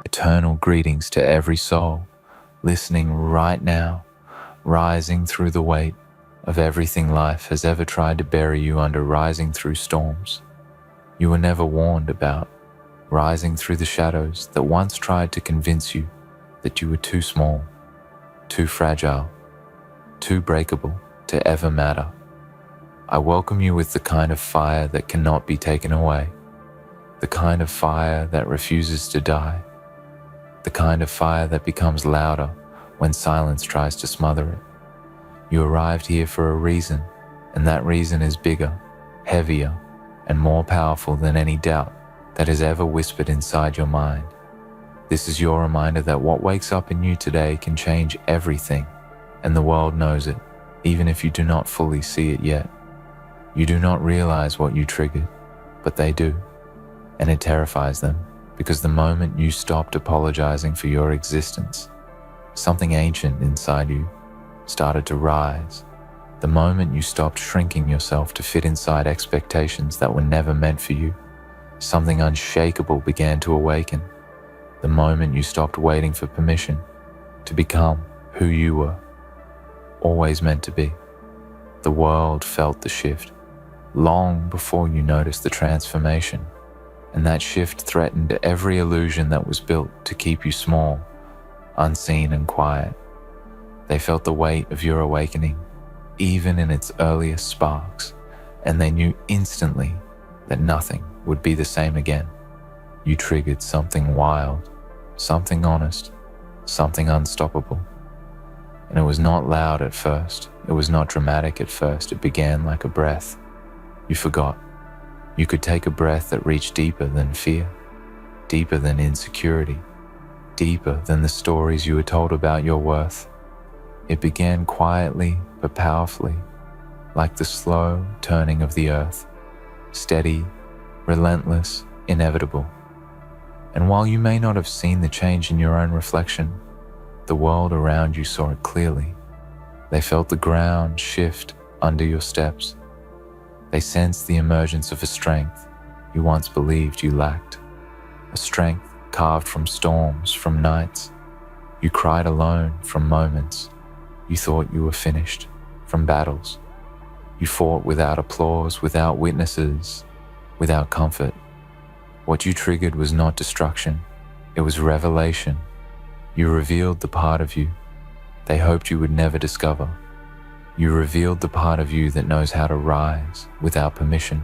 Eternal greetings to every soul listening right now, rising through the weight of everything life has ever tried to bury you under, rising through storms you were never warned about, rising through the shadows that once tried to convince you that you were too small, too fragile, too breakable to ever matter. I welcome you with the kind of fire that cannot be taken away, the kind of fire that refuses to die, the kind of fire that becomes louder when silence tries to smother it. You arrived here for a reason, and that reason is bigger, heavier, and more powerful than any doubt that has ever whispered inside your mind. This is your reminder that what wakes up in you today can change everything, and the world knows it, even if you do not fully see it yet. You do not realize what you triggered, but they do, and it terrifies them, because the moment you stopped apologizing for your existence, something ancient inside you started to rise. The moment you stopped shrinking yourself to fit inside expectations that were never meant for you, something unshakable began to awaken. The moment you stopped waiting for permission to become who you were always meant to be, the world felt the shift long before you noticed the transformation, and that shift threatened every illusion that was built to keep you small, unseen, and quiet. They felt the weight of your awakening, even in its earliest sparks, and they knew instantly that nothing would be the same again. You triggered something wild, something honest, something unstoppable. And it was not loud at first, it was not dramatic at first, it began like a breath. You forgot. You could take a breath that reached deeper than fear, deeper than insecurity, deeper than the stories you were told about your worth. It began quietly but powerfully, like the slow turning of the earth, steady, relentless, inevitable. And while you may not have seen the change in your own reflection, the world around you saw it clearly. They felt the ground shift under your steps. They sensed the emergence of a strength you once believed you lacked, a strength carved from storms, from nights you cried alone, from moments you thought you were finished, from battles you fought without applause, without witnesses, without comfort. What you triggered was not destruction, it was revelation. You revealed the part of you they hoped you would never discover. You revealed the part of you that knows how to rise without permission,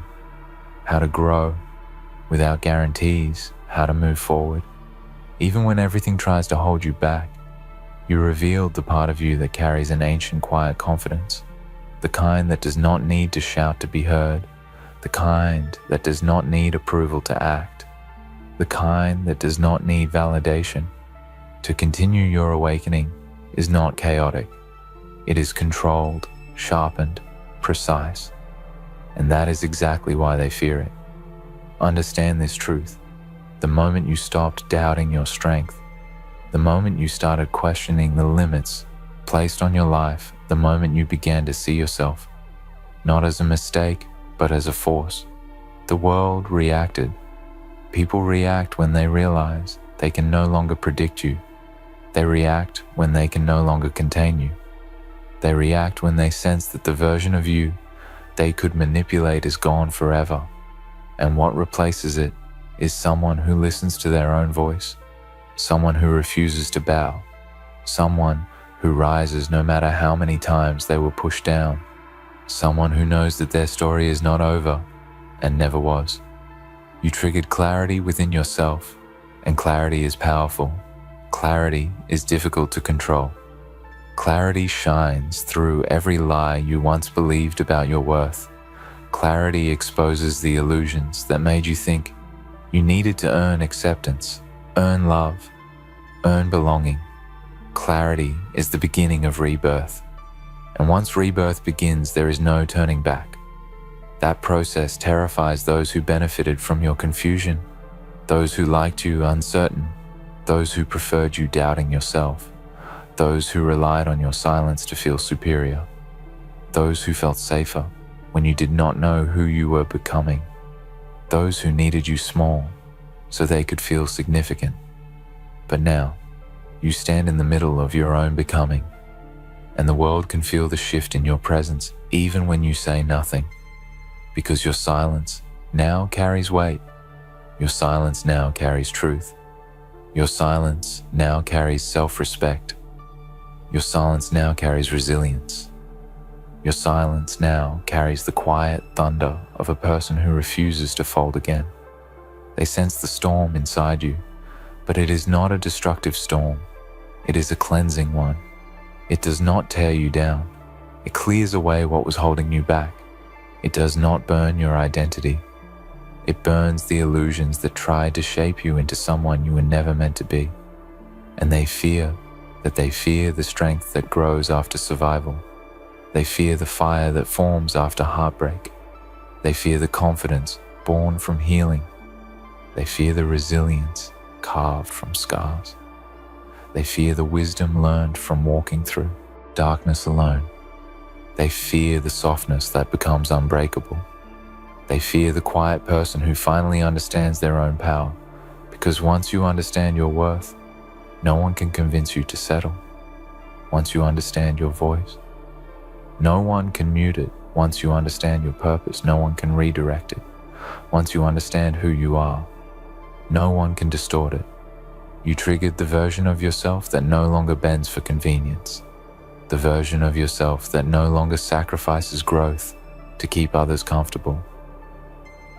how to grow without guarantees, how to move forward. Even when everything tries to hold you back, you revealed the part of you that carries an ancient quiet confidence, the kind that does not need to shout to be heard, the kind that does not need approval to act, the kind that does not need validation. To continue your awakening is not chaotic. It is controlled, sharpened, precise, and that is exactly why they fear it. Understand this truth. The moment you stopped doubting your strength, the moment you started questioning the limits placed on your life, the moment you began to see yourself not as a mistake, but as a force, the world reacted. People react when they realize they can no longer predict you. They react when they can no longer contain you. They react when they sense that the version of you they could manipulate is gone forever, and what replaces it is someone who listens to their own voice, someone who refuses to bow, someone who rises no matter how many times they were pushed down, someone who knows that their story is not over and never was. You triggered clarity within yourself, and clarity is powerful. Clarity is difficult to control. Clarity shines through every lie you once believed about your worth. Clarity exposes the illusions that made you think you needed to earn acceptance, earn love, earn belonging. Clarity is the beginning of rebirth. And once rebirth begins, there is no turning back. That process terrifies those who benefited from your confusion, those who liked you uncertain, those who preferred you doubting yourself, those who relied on your silence to feel superior, those who felt safer when you did not know who you were becoming, those who needed you small so they could feel significant. But now, you stand in the middle of your own becoming, and the world can feel the shift in your presence even when you say nothing, because your silence now carries weight. Your silence now carries truth. Your silence now carries self-respect. Your silence now carries resilience. Your silence now carries the quiet thunder of a person who refuses to fold again. They sense the storm inside you, but it is not a destructive storm. It is a cleansing one. It does not tear you down. It clears away what was holding you back. It does not burn your identity. It burns the illusions that tried to shape you into someone you were never meant to be. And they fear the strength that grows after survival. They fear the fire that forms after heartbreak. They fear the confidence born from healing. They fear the resilience carved from scars. They fear the wisdom learned from walking through darkness alone. They fear the softness that becomes unbreakable. They fear the quiet person who finally understands their own power, because once you understand your worth, no one can convince you to settle. Once you understand your voice, no one can mute it. Once you understand your purpose, no one can redirect it. Once you understand who you are, no one can distort it. You triggered the version of yourself that no longer bends for convenience, the version of yourself that no longer sacrifices growth to keep others comfortable,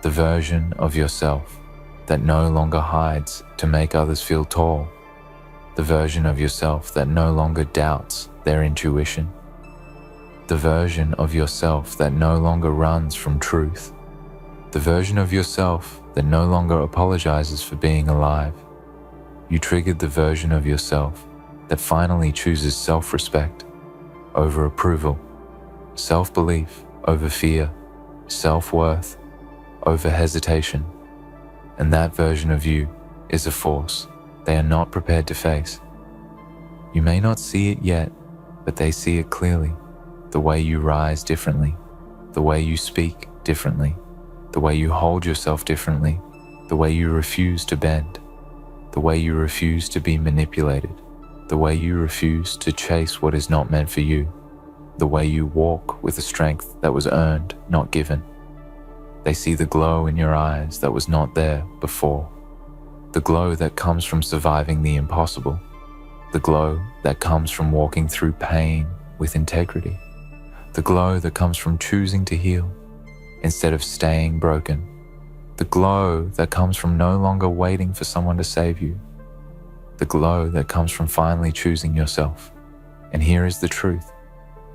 the version of yourself that no longer hides to make others feel tall, the version of yourself that no longer doubts their intuition, the version of yourself that no longer runs from truth, the version of yourself that no longer apologizes for being alive. You triggered the version of yourself that finally chooses self-respect over approval, self-belief over fear, self-worth over hesitation. And that version of you is a force they are not prepared to face. You may not see it yet, but they see it clearly. The way you rise differently, the way you speak differently, the way you hold yourself differently, the way you refuse to bend, the way you refuse to be manipulated, the way you refuse to chase what is not meant for you, the way you walk with a strength that was earned, not given. They see the glow in your eyes that was not there before, the glow that comes from surviving the impossible, the glow that comes from walking through pain with integrity, the glow that comes from choosing to heal instead of staying broken, the glow that comes from no longer waiting for someone to save you, the glow that comes from finally choosing yourself. And here is the truth.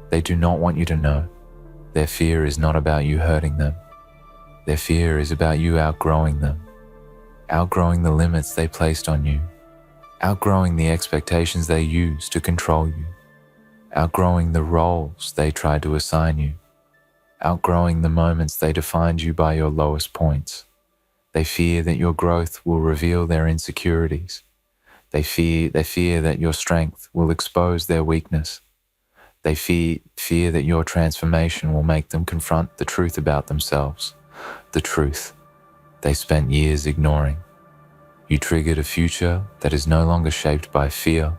They do not want you to know. Their fear is not about you hurting them. Their fear is about you outgrowing them, outgrowing the limits they placed on you, outgrowing the expectations they used to control you, outgrowing the roles they tried to assign you, outgrowing the moments they defined you by your lowest points. They fear that your growth will reveal their insecurities. They fear that your strength will expose their weakness. They fear that your transformation will make them confront the truth about themselves, the truth they spent years ignoring. You triggered a future that is no longer shaped by fear,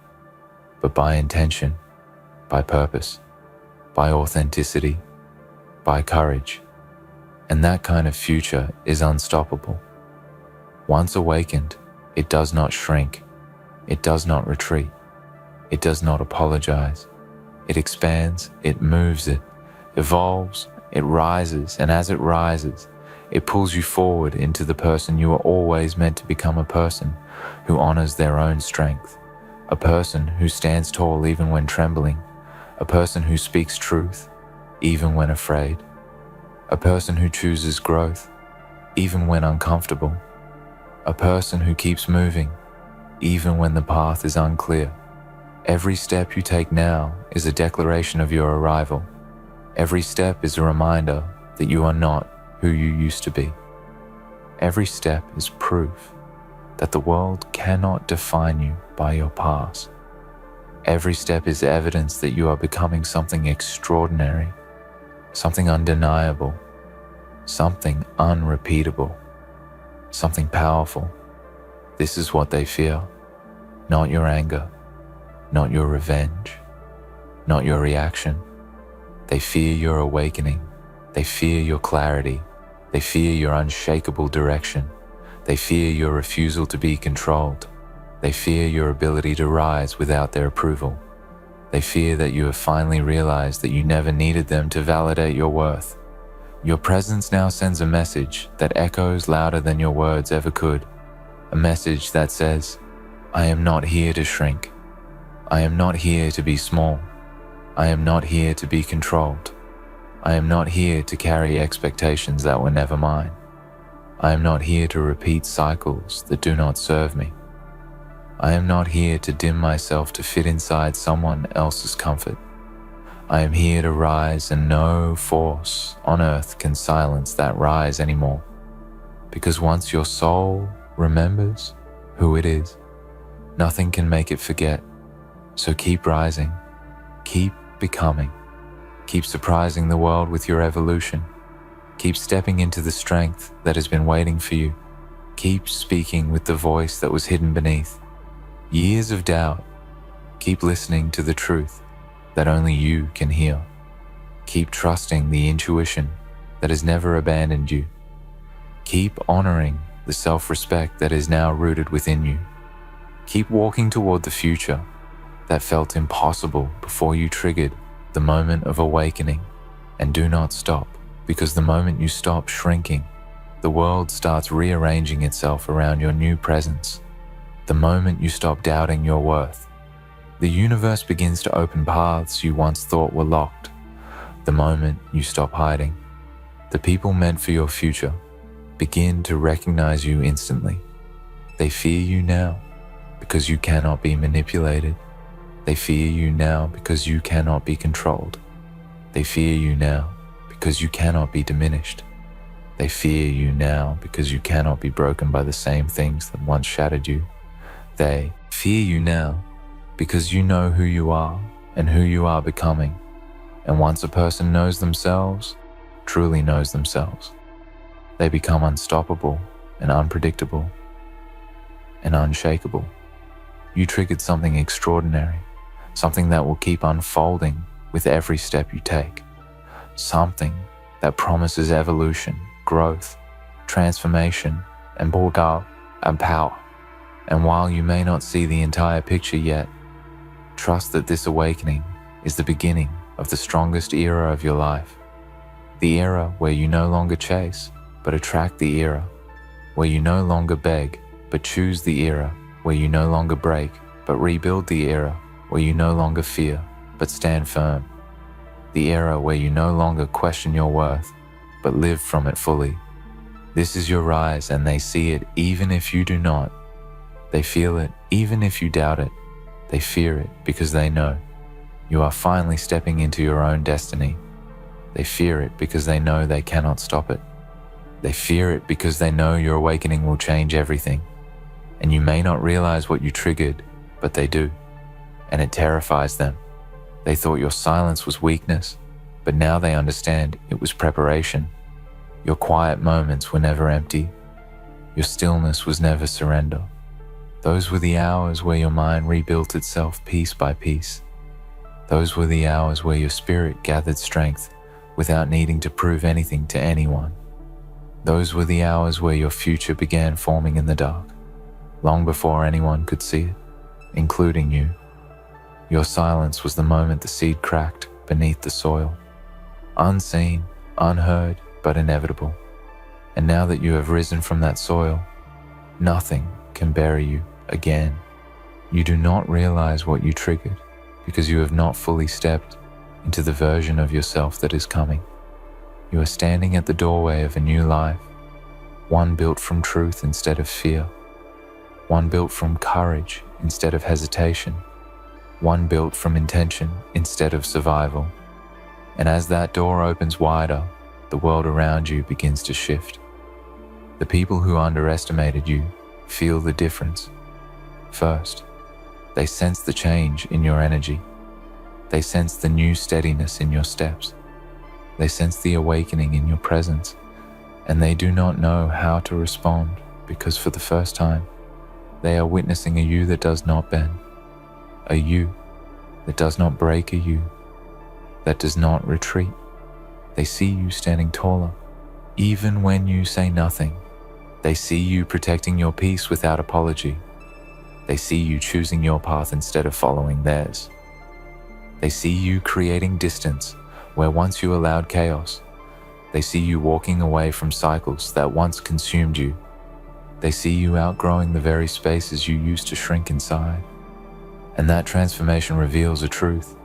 but by intention, by purpose, by authenticity, by courage. And that kind of future is unstoppable. Once awakened, it does not shrink. It does not retreat. It does not apologize. It expands, it moves, it evolves, it rises, and as it rises, it pulls you forward into the person you are always meant to become, a person who honors their own strength, a person who stands tall even when trembling, a person who speaks truth even when afraid, a person who chooses growth even when uncomfortable, a person who keeps moving even when the path is unclear. Every step you take now is a declaration of your arrival. Every step is a reminder that you are not who you used to be. Every step is proof that the world cannot define you by your past. Every step is evidence that you are becoming something extraordinary, something undeniable, something unrepeatable, something powerful. This is what they fear. not your anger, not your revenge, not your reaction. They fear your awakening. They fear your clarity. They fear your unshakable direction. They fear your refusal to be controlled. They fear your ability to rise without their approval. They fear that you have finally realized that you never needed them to validate your worth. Your presence now sends a message that echoes louder than your words ever could. A message that says, I am not here to shrink. I am not here to be small. I am not here to be controlled. I am not here to carry expectations that were never mine. I am not here to repeat cycles that do not serve me. I am not here to dim myself to fit inside someone else's comfort. I am here to rise, and no force on earth can silence that rise anymore. Because once your soul remembers who it is, nothing can make it forget. So keep rising, keep becoming, keep surprising the world with your evolution. Keep stepping into the strength that has been waiting for you. Keep speaking with the voice that was hidden beneath years of doubt. Keep listening to the truth that only you can hear. Keep trusting the intuition that has never abandoned you. Keep honoring the self-respect that is now rooted within you. Keep walking toward the future that felt impossible before you triggered the moment of awakening. And do not stop, because the moment you stop shrinking, the world starts rearranging itself around your new presence. The moment you stop doubting your worth, the universe begins to open paths you once thought were locked. The moment you stop hiding, the people meant for your future begin to recognize you instantly. They fear you now because you cannot be manipulated. They fear you now because you cannot be controlled. They fear you now because you cannot be diminished. They fear you now because you cannot be broken by the same things that once shattered you. They fear you now because you know who you are and who you are becoming. And once a person knows themselves, truly knows themselves, they become unstoppable and unpredictable and unshakable. You triggered something extraordinary, something that will keep unfolding with every step you take, something that promises evolution, growth, transformation, and power. And while you may not see the entire picture yet, trust that this awakening is the beginning of the strongest era of your life. The era where you no longer chase, but attract the era, where you no longer beg, but choose the era, where you no longer break, but rebuild the era, where you no longer fear, but stand firm. The era where you no longer question your worth, but live from it fully. This is your rise, and they see it even if you do not. They feel it even if you doubt it. They fear it because they know you are finally stepping into your own destiny. They fear it because they know they cannot stop it. They fear it because they know your awakening will change everything. And you may not realize what you triggered, but they do. And it terrifies them. They thought your silence was weakness, but now they understand it was preparation. Your quiet moments were never empty. Your stillness was never surrender. Those were the hours where your mind rebuilt itself piece by piece. Those were the hours where your spirit gathered strength without needing to prove anything to anyone. Those were the hours where your future began forming in the dark, long before anyone could see it, including you. Your silence was the moment the seed cracked beneath the soil, unseen, unheard, but inevitable. And now that you have risen from that soil, nothing can bury you again. You do not realize what you triggered because you have not fully stepped into the version of yourself that is coming. You are standing at the doorway of a new life, one built from truth instead of fear, one built from courage instead of hesitation, one built from intention instead of survival. And as that door opens wider, the world around you begins to shift. The people who underestimated you feel the difference. First, they sense the change in your energy. They sense the new steadiness in your steps. They sense the awakening in your presence, and they do not know how to respond because for the first time, They are witnessing a you that does not bend, a you that does not break, a you that does not retreat. They see you standing taller, even when you say nothing. They see you protecting your peace without apology. They see you choosing your path instead of following theirs. They see you creating distance where once you allowed chaos. They see you walking away from cycles that once consumed you. They see you outgrowing the very spaces you used to shrink inside. And that transformation reveals a truth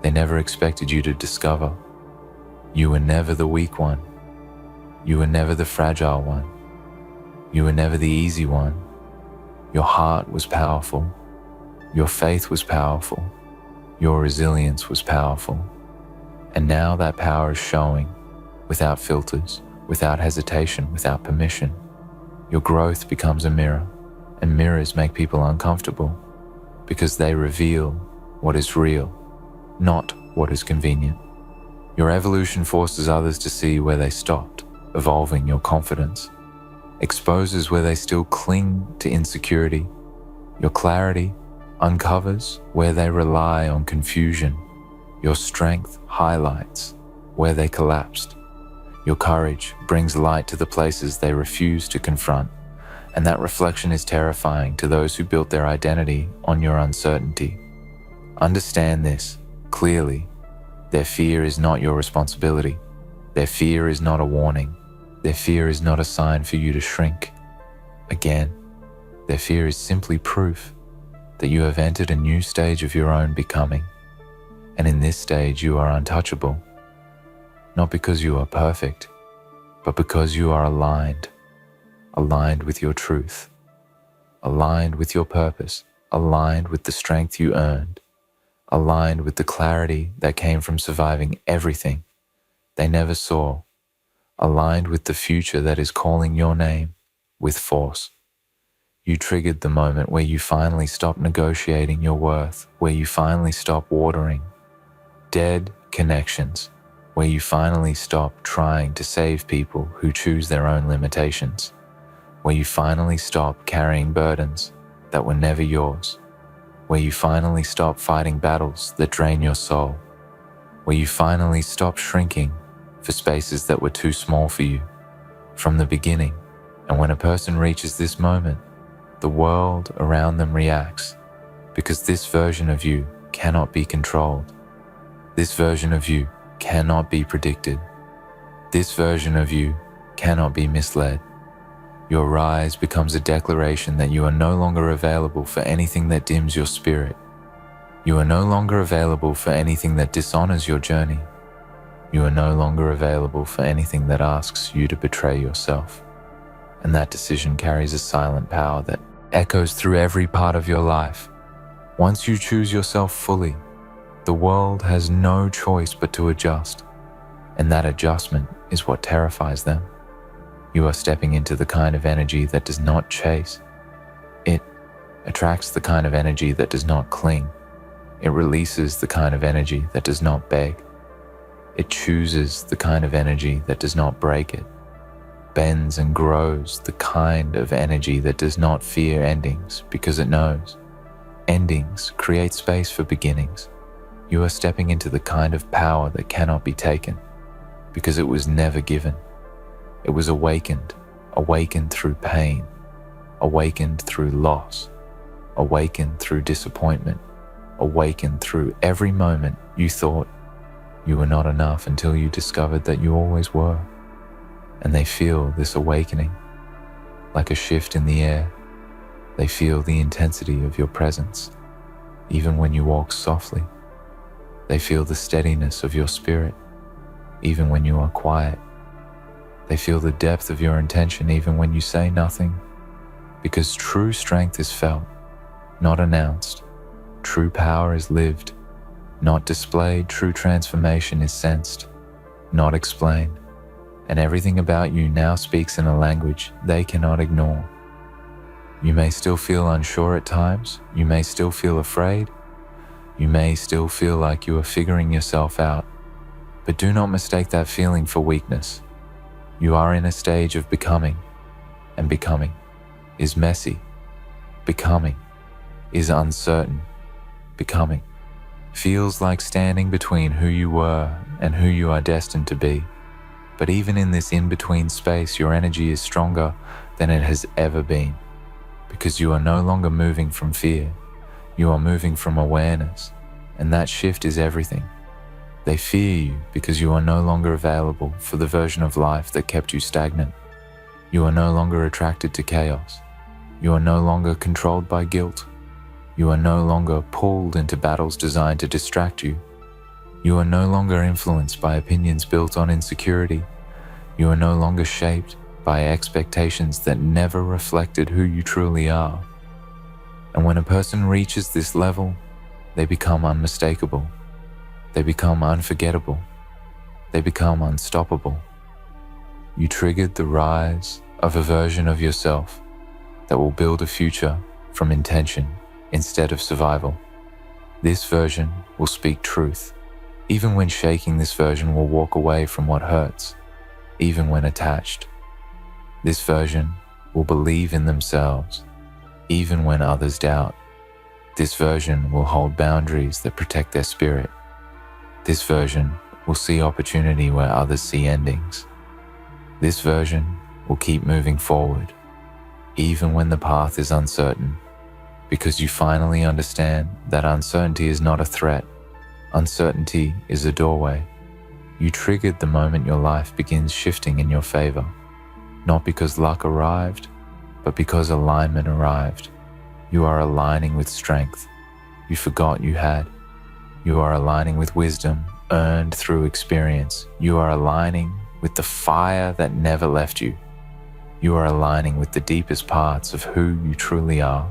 they never expected you to discover. You were never the weak one. You were never the fragile one. You were never the easy one. Your heart was powerful. Your faith was powerful. Your resilience was powerful. And now that power is showing, without filters, without hesitation, without permission. Your growth becomes a mirror, and mirrors make people uncomfortable because they reveal what is real, not what is convenient. Your evolution forces others to see where they stopped, evolving your confidence, exposes where they still cling to insecurity. Your clarity uncovers where they rely on confusion. Your strength highlights where they collapsed. Your courage brings light to the places they refuse to confront, and that reflection is terrifying to those who built their identity on your uncertainty. Understand this clearly. Their fear is not your responsibility. Their fear is not a warning. Their fear is not a sign for you to shrink. Again, their fear is simply proof that you have entered a new stage of your own becoming. And in this stage, you are untouchable. Not because you are perfect, but because you are aligned with your truth, aligned with your purpose, aligned with the strength you earned, aligned with the clarity that came from surviving everything they never saw, aligned with the future that is calling your name with force. You triggered the moment where you finally stopped negotiating your worth, where you finally stopped watering dead connections, where you finally stop trying to save people who choose their own limitations, where you finally stop carrying burdens that were never yours, where you finally stop fighting battles that drain your soul, where you finally stop shrinking for spaces that were too small for you from the beginning. And when a person reaches this moment, the world around them reacts, because this version of you cannot be controlled. This version of you cannot be predicted. This version of you cannot be misled. Your rise becomes a declaration that you are no longer available for anything that dims your spirit. You are no longer available for anything that dishonors your journey. You are no longer available for anything that asks you to betray yourself. And that decision carries a silent power that echoes through every part of your life. Once you choose yourself fully, the world has no choice but to adjust, and that adjustment is what terrifies them. You are stepping into the kind of energy that does not chase. It attracts the kind of energy that does not cling. It releases the kind of energy that does not beg. It chooses the kind of energy that does not break it, bends and grows the kind of energy that does not fear endings because it knows endings create space for beginnings. You are stepping into the kind of power that cannot be taken because it was never given. It was awakened through pain, awakened through loss, awakened through disappointment, awakened through every moment you thought you were not enough until you discovered that you always were. And they feel this awakening like a shift in the air. They feel the intensity of your presence, even when you walk softly. They feel the steadiness of your spirit, even when you are quiet. They feel the depth of your intention, even when you say nothing, because true strength is felt, not announced. True power is lived, not displayed. True transformation is sensed, not explained. And everything about you now speaks in a language they cannot ignore. You may still feel unsure at times. You may still feel afraid. You may still feel like you are figuring yourself out. But do not mistake that feeling for weakness. You are in a stage of becoming, and becoming is messy. Becoming is uncertain. Becoming feels like standing between who you were and who you are destined to be. But even in this in-between space, your energy is stronger than it has ever been, because you are no longer moving from fear. You are moving from awareness, and that shift is everything. They fear you because you are no longer available for the version of life that kept you stagnant. You are no longer attracted to chaos. You are no longer controlled by guilt. You are no longer pulled into battles designed to distract you. You are no longer influenced by opinions built on insecurity. You are no longer shaped by expectations that never reflected who you truly are. And when a person reaches this level, they become unmistakable. They become unforgettable. They become unstoppable. You triggered the rise of a version of yourself that will build a future from intention instead of survival. This version will speak truth. Even when shaking, this version will walk away from what hurts, even when attached. This version will believe in themselves, even when others doubt. This version will hold boundaries that protect their spirit. This version will see opportunity where others see endings. This version will keep moving forward, even when the path is uncertain, because you finally understand that uncertainty is not a threat. Uncertainty is a doorway. You triggered the moment your life begins shifting in your favor, not because luck arrived, but because alignment arrived. You are aligning with strength you forgot you had. You are aligning with wisdom earned through experience. You are aligning with the fire that never left you. You are aligning with the deepest parts of who you truly are.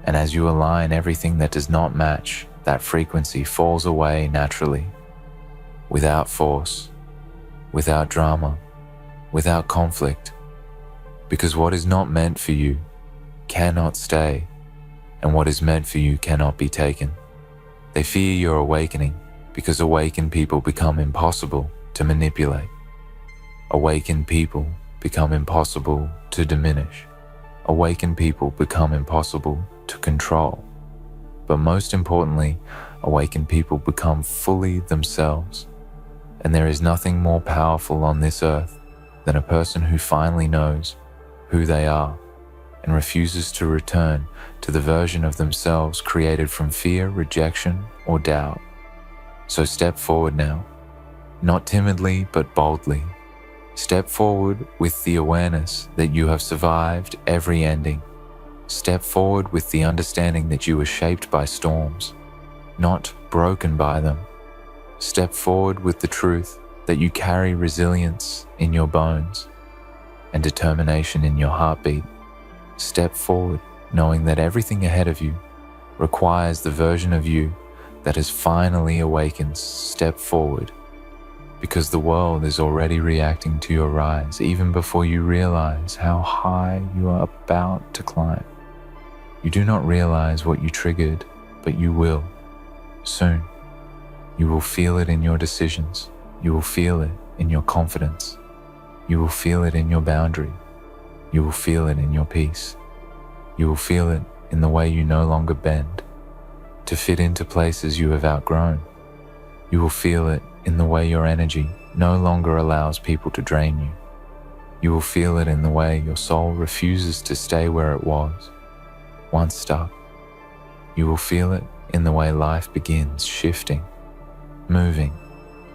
And as you align, everything that does not match that frequency falls away naturally, without force, without drama, without conflict, because what is not meant for you cannot stay, and what is meant for you cannot be taken. They fear your awakening because awakened people become impossible to manipulate. Awakened people become impossible to diminish. Awakened people become impossible to control. But most importantly, awakened people become fully themselves. And there is nothing more powerful on this earth than a person who finally knows who they are and refuses to return to the version of themselves created from fear, rejection, or doubt. So step forward now, not timidly but boldly. Step forward with the awareness that you have survived every ending. Step forward with the understanding that you were shaped by storms, not broken by them. Step forward with the truth that you carry resilience in your bones and determination in your heartbeat. Step forward knowing that everything ahead of you requires the version of you that has finally awakened. Step forward, because the world is already reacting to your rise even before you realize how high you are about to climb. You do not realize what you triggered, but you will. Soon, you will feel it in your decisions. You will feel it in your confidence. You will feel it in your boundary. You will feel it in your peace. You will feel it in the way you no longer bend to fit into places you have outgrown. You will feel it in the way your energy no longer allows people to drain you. You will feel it in the way your soul refuses to stay where it was, once stuck. You will feel it in the way life begins shifting, moving,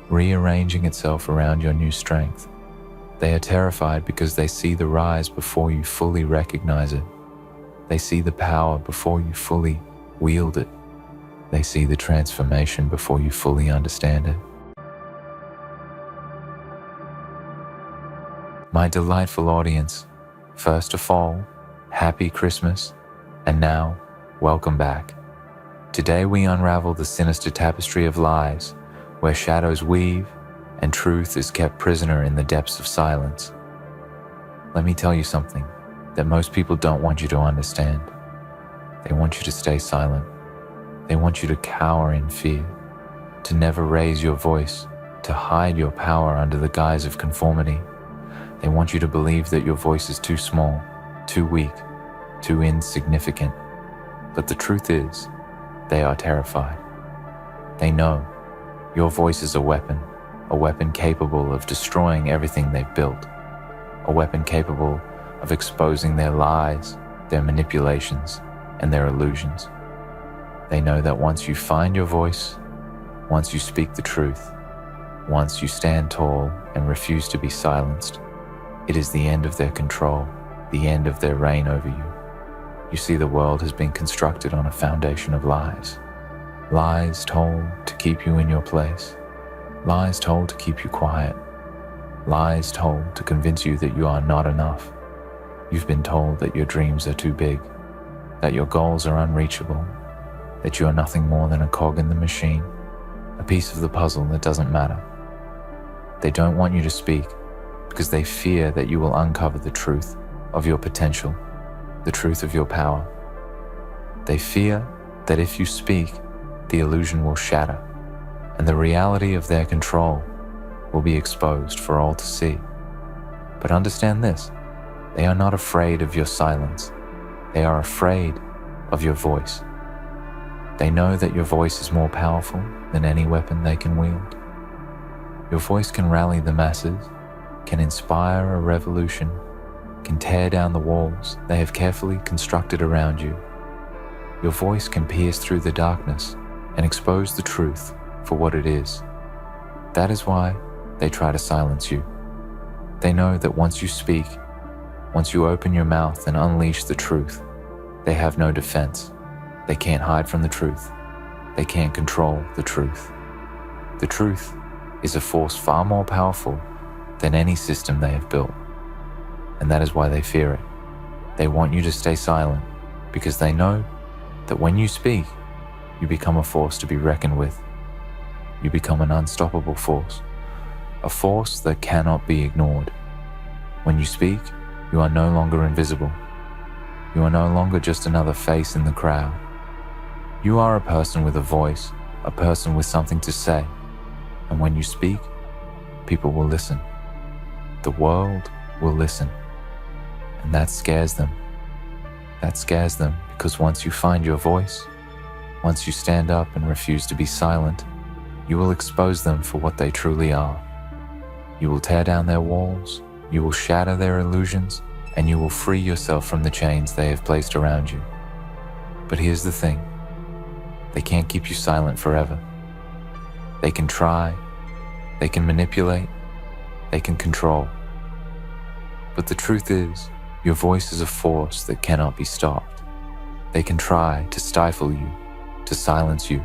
rearranging itself around your new strength. They are terrified because they see the rise before you fully recognize it. They see the power before you fully wield it. They see the transformation before you fully understand it. My delightful audience, first of all, happy Christmas, and now, welcome back. Today we unravel the sinister tapestry of lies, where shadows weave and truth is kept prisoner in the depths of silence. Let me tell you something that most people don't want you to understand. They want you to stay silent. They want you to cower in fear, to never raise your voice, to hide your power under the guise of conformity. They want you to believe that your voice is too small, too weak, too insignificant. But the truth is, they are terrified. They know your voice is a weapon capable of destroying everything they've built, a weapon capable of exposing their lies, their manipulations, and their illusions. They know that once you find your voice, once you speak the truth, once you stand tall and refuse to be silenced, it is the end of their control, the end of their reign over you. You see, the world has been constructed on a foundation of lies. Lies told to keep you in your place. Lies told to keep you quiet. Lies told to convince you that you are not enough. You've been told that your dreams are too big, that your goals are unreachable, that you are nothing more than a cog in the machine, a piece of the puzzle that doesn't matter. They don't want you to speak because they fear that you will uncover the truth of your potential, the truth of your power. They fear that if you speak, the illusion will shatter, and the reality of their control will be exposed for all to see. But understand this, they are not afraid of your silence. They are afraid of your voice. They know that your voice is more powerful than any weapon they can wield. Your voice can rally the masses, can inspire a revolution, can tear down the walls they have carefully constructed around you. Your voice can pierce through the darkness and expose the truth for what it is. That is why they try to silence you. They know that once you speak, once you open your mouth and unleash the truth, they have no defense. They can't hide from the truth. They can't control the truth. The truth is a force far more powerful than any system they have built. And that is why they fear it. They want you to stay silent because they know that when you speak, you become a force to be reckoned with. You become an unstoppable force, a force that cannot be ignored. When you speak, you are no longer invisible. You are no longer just another face in the crowd. You are a person with a voice, a person with something to say. And when you speak, people will listen. The world will listen. And that scares them. That scares them because once you find your voice, once you stand up and refuse to be silent, you will expose them for what they truly are. You will tear down their walls, you will shatter their illusions, and you will free yourself from the chains they have placed around you. But here's the thing. They can't keep you silent forever. They can try, they can manipulate, they can control. But the truth is, your voice is a force that cannot be stopped. They can try to stifle you, to silence you,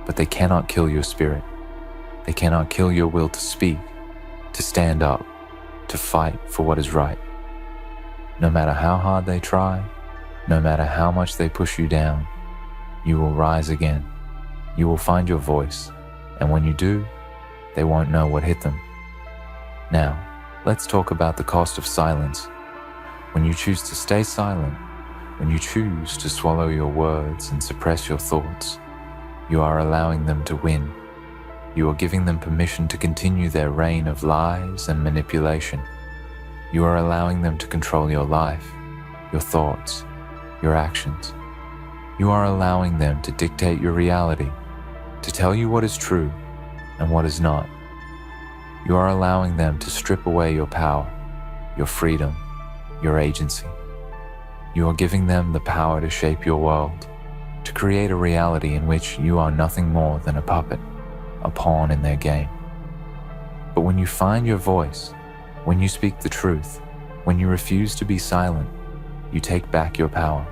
but they cannot kill your spirit. They cannot kill your will to speak, to stand up, to fight for what is right. No matter how hard they try, no matter how much they push you down, you will rise again. You will find your voice, and when you do, they won't know what hit them. Now, let's talk about the cost of silence. When you choose to stay silent, when you choose to swallow your words and suppress your thoughts, you are allowing them to win. You are giving them permission to continue their reign of lies and manipulation. You are allowing them to control your life, your thoughts, your actions. You are allowing them to dictate your reality, to tell you what is true and what is not. You are allowing them to strip away your power, your freedom, your agency. You are giving them the power to shape your world, to create a reality in which you are nothing more than a puppet, a pawn in their game. But when you find your voice, when you speak the truth, when you refuse to be silent, you take back your power.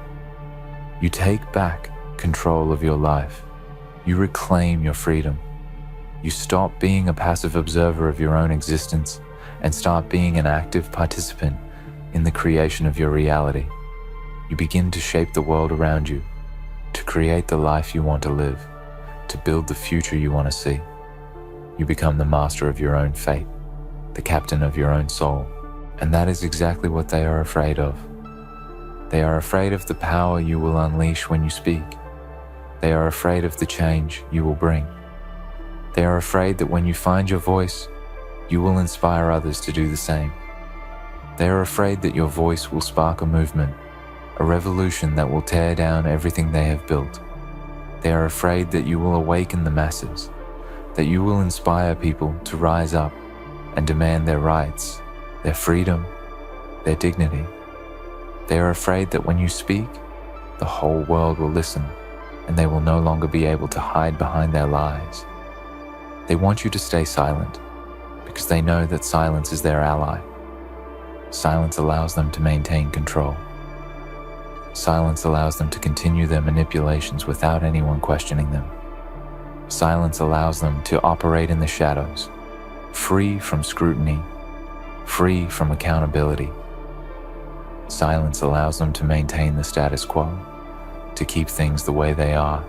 You take back control of your life. You reclaim your freedom. You stop being a passive observer of your own existence and start being an active participant in the creation of your reality. You begin to shape the world around you, to create the life you want to live, to build the future you want to see. You become the master of your own fate, the captain of your own soul, and that is exactly what they are afraid of. They are afraid of the power you will unleash when you speak. They are afraid of the change you will bring. They are afraid that when you find your voice, you will inspire others to do the same. They are afraid that your voice will spark a movement, a revolution that will tear down everything they have built. They are afraid that you will awaken the masses, that you will inspire people to rise up and demand their rights, their freedom, their dignity. They are afraid that when you speak, the whole world will listen and they will no longer be able to hide behind their lies. They want you to stay silent because they know that silence is their ally. Silence allows them to maintain control. Silence allows them to continue their manipulations without anyone questioning them. Silence allows them to operate in the shadows, free from scrutiny, free from accountability. Silence allows them to maintain the status quo, to keep things the way they are,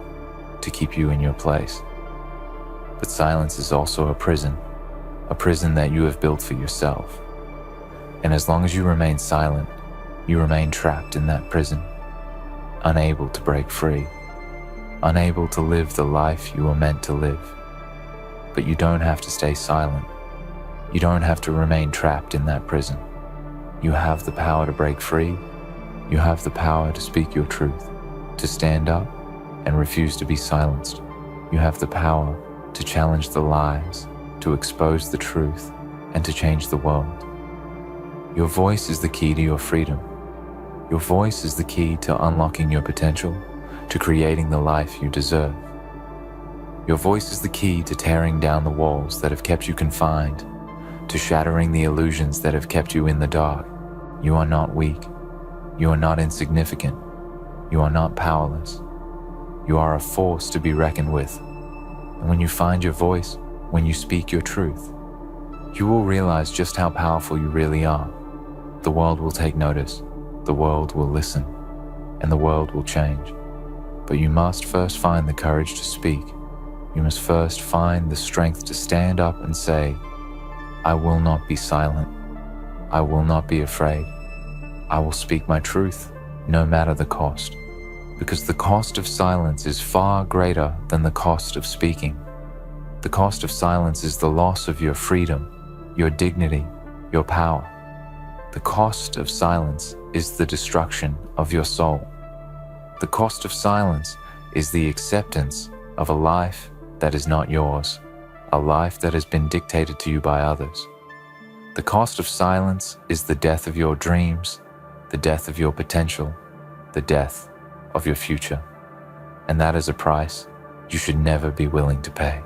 to keep you in your place. But silence is also a prison that you have built for yourself. And as long as you remain silent, you remain trapped in that prison, unable to break free, unable to live the life you were meant to live. But you don't have to stay silent. You don't have to remain trapped in that prison. You have the power to break free. You have the power to speak your truth, to stand up and refuse to be silenced. You have the power to challenge the lies, to expose the truth, and to change the world. Your voice is the key to your freedom. Your voice is the key to unlocking your potential, to creating the life you deserve. Your voice is the key to tearing down the walls that have kept you confined, to shattering the illusions that have kept you in the dark. You are not weak. You are not insignificant. You are not powerless. You are a force to be reckoned with. And when you find your voice, when you speak your truth, you will realize just how powerful you really are. The world will take notice. The world will listen, and the world will change. But you must first find the courage to speak. You must first find the strength to stand up and say, I will not be silent. I will not be afraid. I will speak my truth, no matter the cost. Because the cost of silence is far greater than the cost of speaking. The cost of silence is the loss of your freedom, your dignity, your power. The cost of silence is the destruction of your soul. The cost of silence is the acceptance of a life that is not yours, a life that has been dictated to you by others. The cost of silence is the death of your dreams, the death of your potential, the death of your future. And that is a price you should never be willing to pay.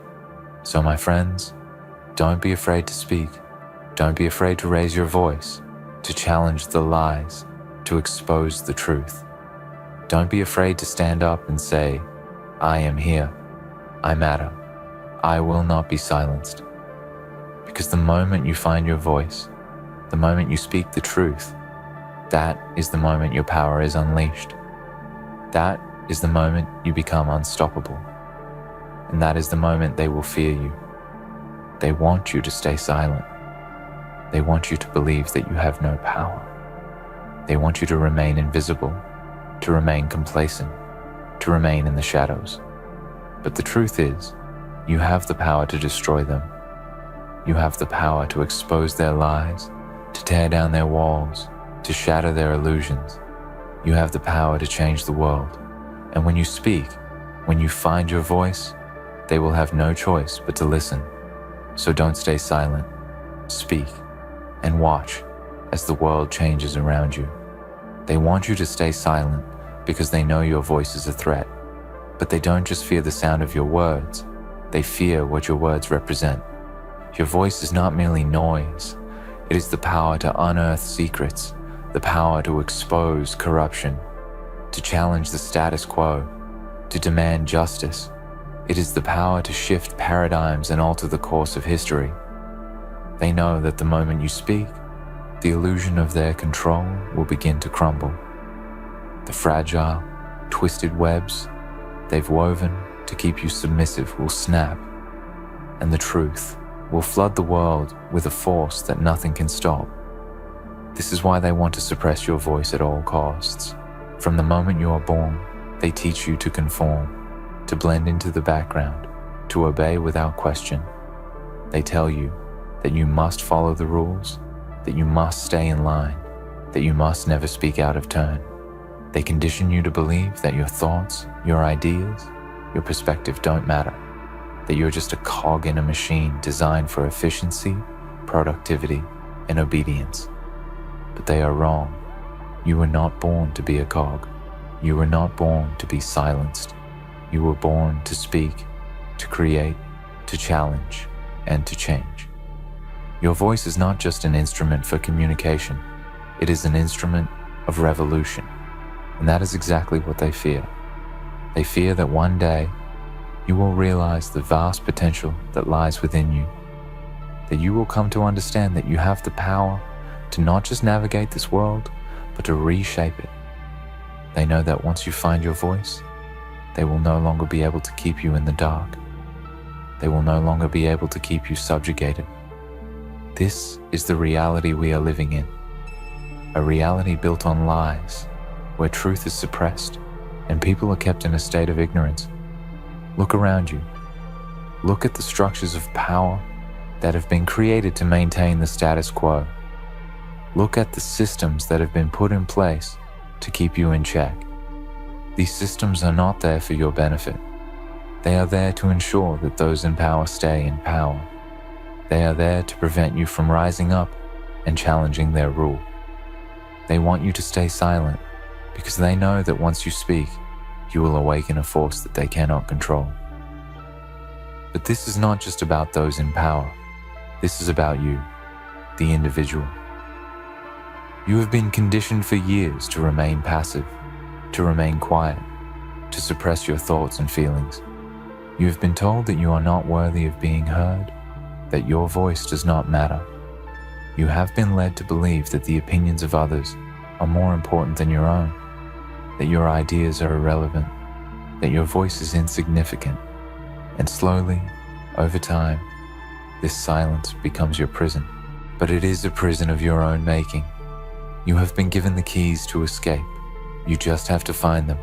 So my friends, don't be afraid to speak. Don't be afraid to raise your voice, to challenge the lies, to expose the truth. Don't be afraid to stand up and say, I am here. I matter. I will not be silenced. Because the moment you find your voice, the moment you speak the truth, that is the moment your power is unleashed. That is the moment you become unstoppable. And that is the moment they will fear you. They want you to stay silent. They want you to believe that you have no power. They want you to remain invisible, to remain complacent, to remain in the shadows. But the truth is, you have the power to destroy them. You have the power to expose their lies, to tear down their walls, to shatter their illusions. You have the power to change the world. And when you speak, when you find your voice, they will have no choice but to listen. So don't stay silent. Speak and watch as the world changes around you. They want you to stay silent because they know your voice is a threat. But they don't just fear the sound of your words. They fear what your words represent. Your voice is not merely noise. It is the power to unearth secrets, the power to expose corruption, to challenge the status quo, to demand justice. It is the power to shift paradigms and alter the course of history. They know that the moment you speak, the illusion of their control will begin to crumble. The fragile, twisted webs they've woven to keep you submissive will snap, and the truth will flood the world with a force that nothing can stop. This is why they want to suppress your voice at all costs. From the moment you are born, they teach you to conform, to blend into the background, to obey without question. They tell you that you must follow the rules, that you must stay in line, that you must never speak out of turn. They condition you to believe that your thoughts, your ideas, your perspective don't matter, that you're just a cog in a machine designed for efficiency, productivity, and obedience. But they are wrong. You were not born to be a cog. You were not born to be silenced. You were born to speak, to create, to challenge, and to change. Your voice is not just an instrument for communication. It is an instrument of revolution. And that is exactly what they fear. They fear that one day you will realize the vast potential that lies within you, that you will come to understand that you have the power to not just navigate this world, but to reshape it. They know that once you find your voice, they will no longer be able to keep you in the dark. They will no longer be able to keep you subjugated. This is the reality we are living in, a reality built on lies, where truth is suppressed and people are kept in a state of ignorance. Look around you. Look at the structures of power that have been created to maintain the status quo. Look at the systems that have been put in place to keep you in check. These systems are not there for your benefit. They are there to ensure that those in power stay in power. They are there to prevent you from rising up and challenging their rule. They want you to stay silent because they know that once you speak, you will awaken a force that they cannot control. But this is not just about those in power. This is about you, the individual. You have been conditioned for years to remain passive, to remain quiet, to suppress your thoughts and feelings. You have been told that you are not worthy of being heard, that your voice does not matter. You have been led to believe that the opinions of others are more important than your own, that your ideas are irrelevant, that your voice is insignificant, and slowly, over time, this silence becomes your prison. But it is a prison of your own making. You have been given the keys to escape. You just have to find them.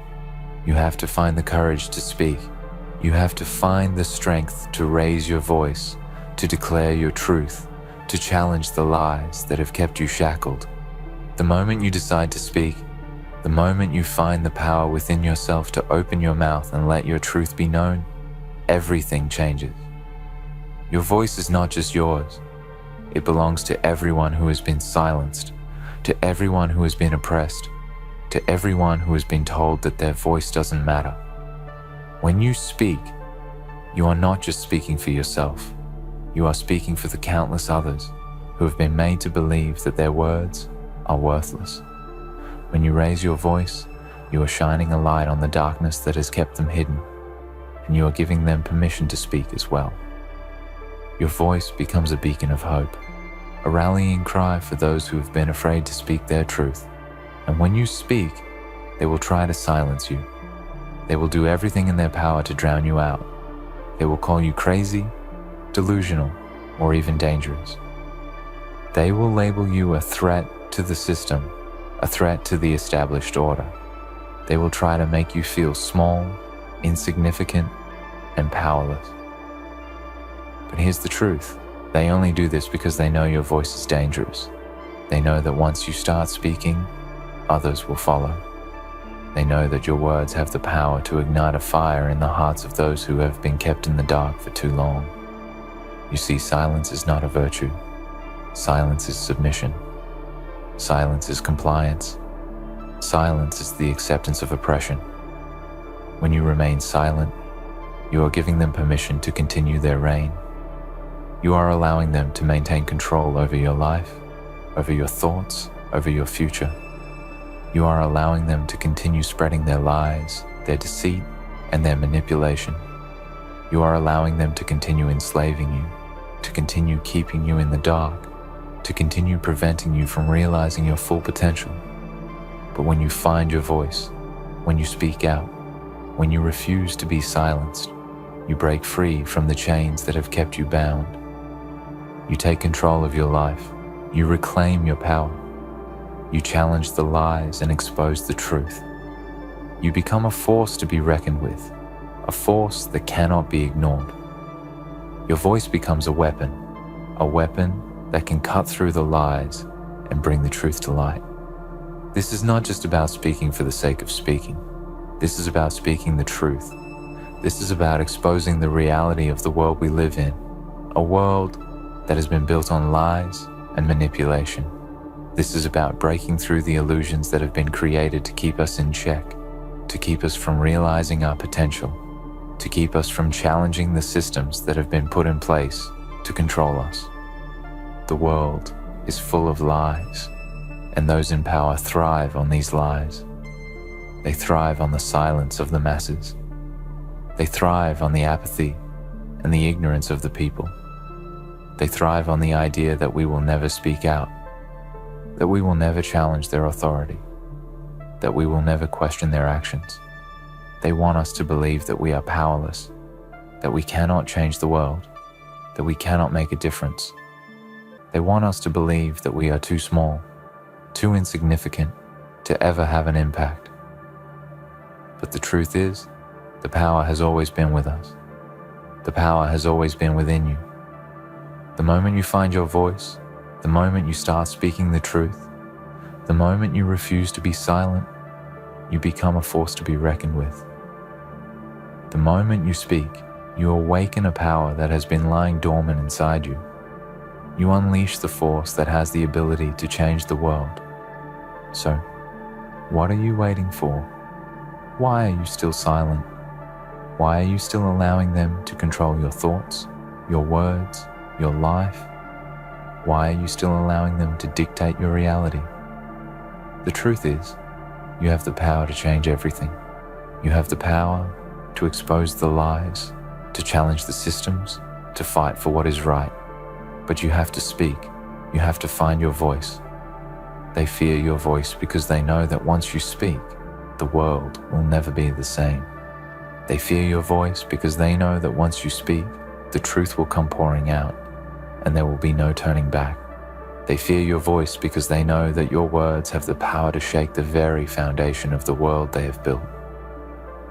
You have to find the courage to speak. You have to find the strength to raise your voice, to declare your truth, to challenge the lies that have kept you shackled. The moment you decide to speak, the moment you find the power within yourself to open your mouth and let your truth be known, everything changes. Your voice is not just yours. It belongs to everyone who has been silenced, to everyone who has been oppressed, to everyone who has been told that their voice doesn't matter. When you speak, you are not just speaking for yourself. You are speaking for the countless others who have been made to believe that their words are worthless. When you raise your voice, you are shining a light on the darkness that has kept them hidden, and you are giving them permission to speak as well. Your voice becomes a beacon of hope, a rallying cry for those who have been afraid to speak their truth. And when you speak, they will try to silence you. They will do everything in their power to drown you out. They will call you crazy, delusional, or even dangerous. They will label you a threat to the system, a threat to the established order. They will try to make you feel small, insignificant, and powerless. But here's the truth. They only do this because they know your voice is dangerous. They know that once you start speaking, others will follow. They know that your words have the power to ignite a fire in the hearts of those who have been kept in the dark for too long. You see, silence is not a virtue. Silence is submission. Silence is compliance. Silence is the acceptance of oppression. When you remain silent, you are giving them permission to continue their reign. You are allowing them to maintain control over your life, over your thoughts, over your future. You are allowing them to continue spreading their lies, their deceit, and their manipulation. You are allowing them to continue enslaving you, to continue keeping you in the dark, to continue preventing you from realizing your full potential. But when you find your voice, when you speak out, when you refuse to be silenced, you break free from the chains that have kept you bound. You take control of your life. You reclaim your power. You challenge the lies and expose the truth. You become a force to be reckoned with, a force that cannot be ignored. Your voice becomes a weapon that can cut through the lies and bring the truth to light. This is not just about speaking for the sake of speaking. This is about speaking the truth. This is about exposing the reality of the world we live in, a world that has been built on lies and manipulation. This is about breaking through the illusions that have been created to keep us in check, to keep us from realizing our potential, to keep us from challenging the systems that have been put in place to control us. The world is full of lies, and those in power thrive on these lies. They thrive on the silence of the masses. They thrive on the apathy and the ignorance of the people. They thrive on the idea that we will never speak out, that we will never challenge their authority, that we will never question their actions. They want us to believe that we are powerless, that we cannot change the world, that we cannot make a difference. They want us to believe that we are too small, too insignificant to ever have an impact. But the truth is, the power has always been with us. The power has always been within you. The moment you find your voice, the moment you start speaking the truth, the moment you refuse to be silent, you become a force to be reckoned with. The moment you speak, you awaken a power that has been lying dormant inside you. You unleash the force that has the ability to change the world. So, what are you waiting for? Why are you still silent? Why are you still allowing them to control your thoughts, your words, your life? Why are you still allowing them to dictate your reality? The truth is, you have the power to change everything. You have the power to expose the lies, to challenge the systems, to fight for what is right. But you have to speak. You have to find your voice. They fear your voice because they know that once you speak, the world will never be the same. They fear your voice because they know that once you speak, the truth will come pouring out, and there will be no turning back. They fear your voice because they know that your words have the power to shake the very foundation of the world they have built.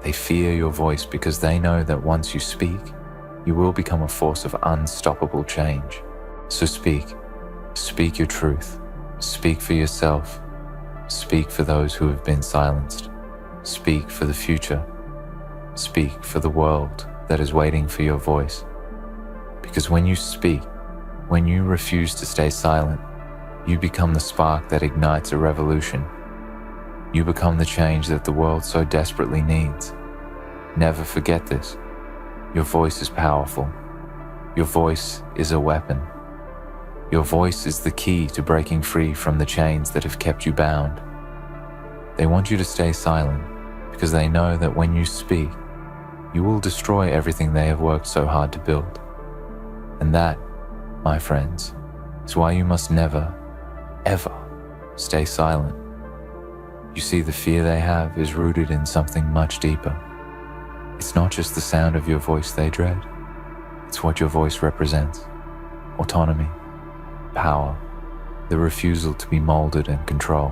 They fear your voice because they know that once you speak, you will become a force of unstoppable change. So speak. Speak your truth. Speak for yourself. Speak for those who have been silenced. Speak for the future. Speak for the world that is waiting for your voice. Because when you speak, when you refuse to stay silent, you become the spark that ignites a revolution. You become the change that the world so desperately needs. Never forget this. Your voice is powerful. Your voice is a weapon. Your voice is the key to breaking free from the chains that have kept you bound. They want you to stay silent because they know that when you speak, you will destroy everything they have worked so hard to build. And that, my friends, is why you must never, ever stay silent. You see, the fear they have is rooted in something much deeper. It's not just the sound of your voice they dread. It's what your voice represents. Autonomy, power, the refusal to be molded and controlled.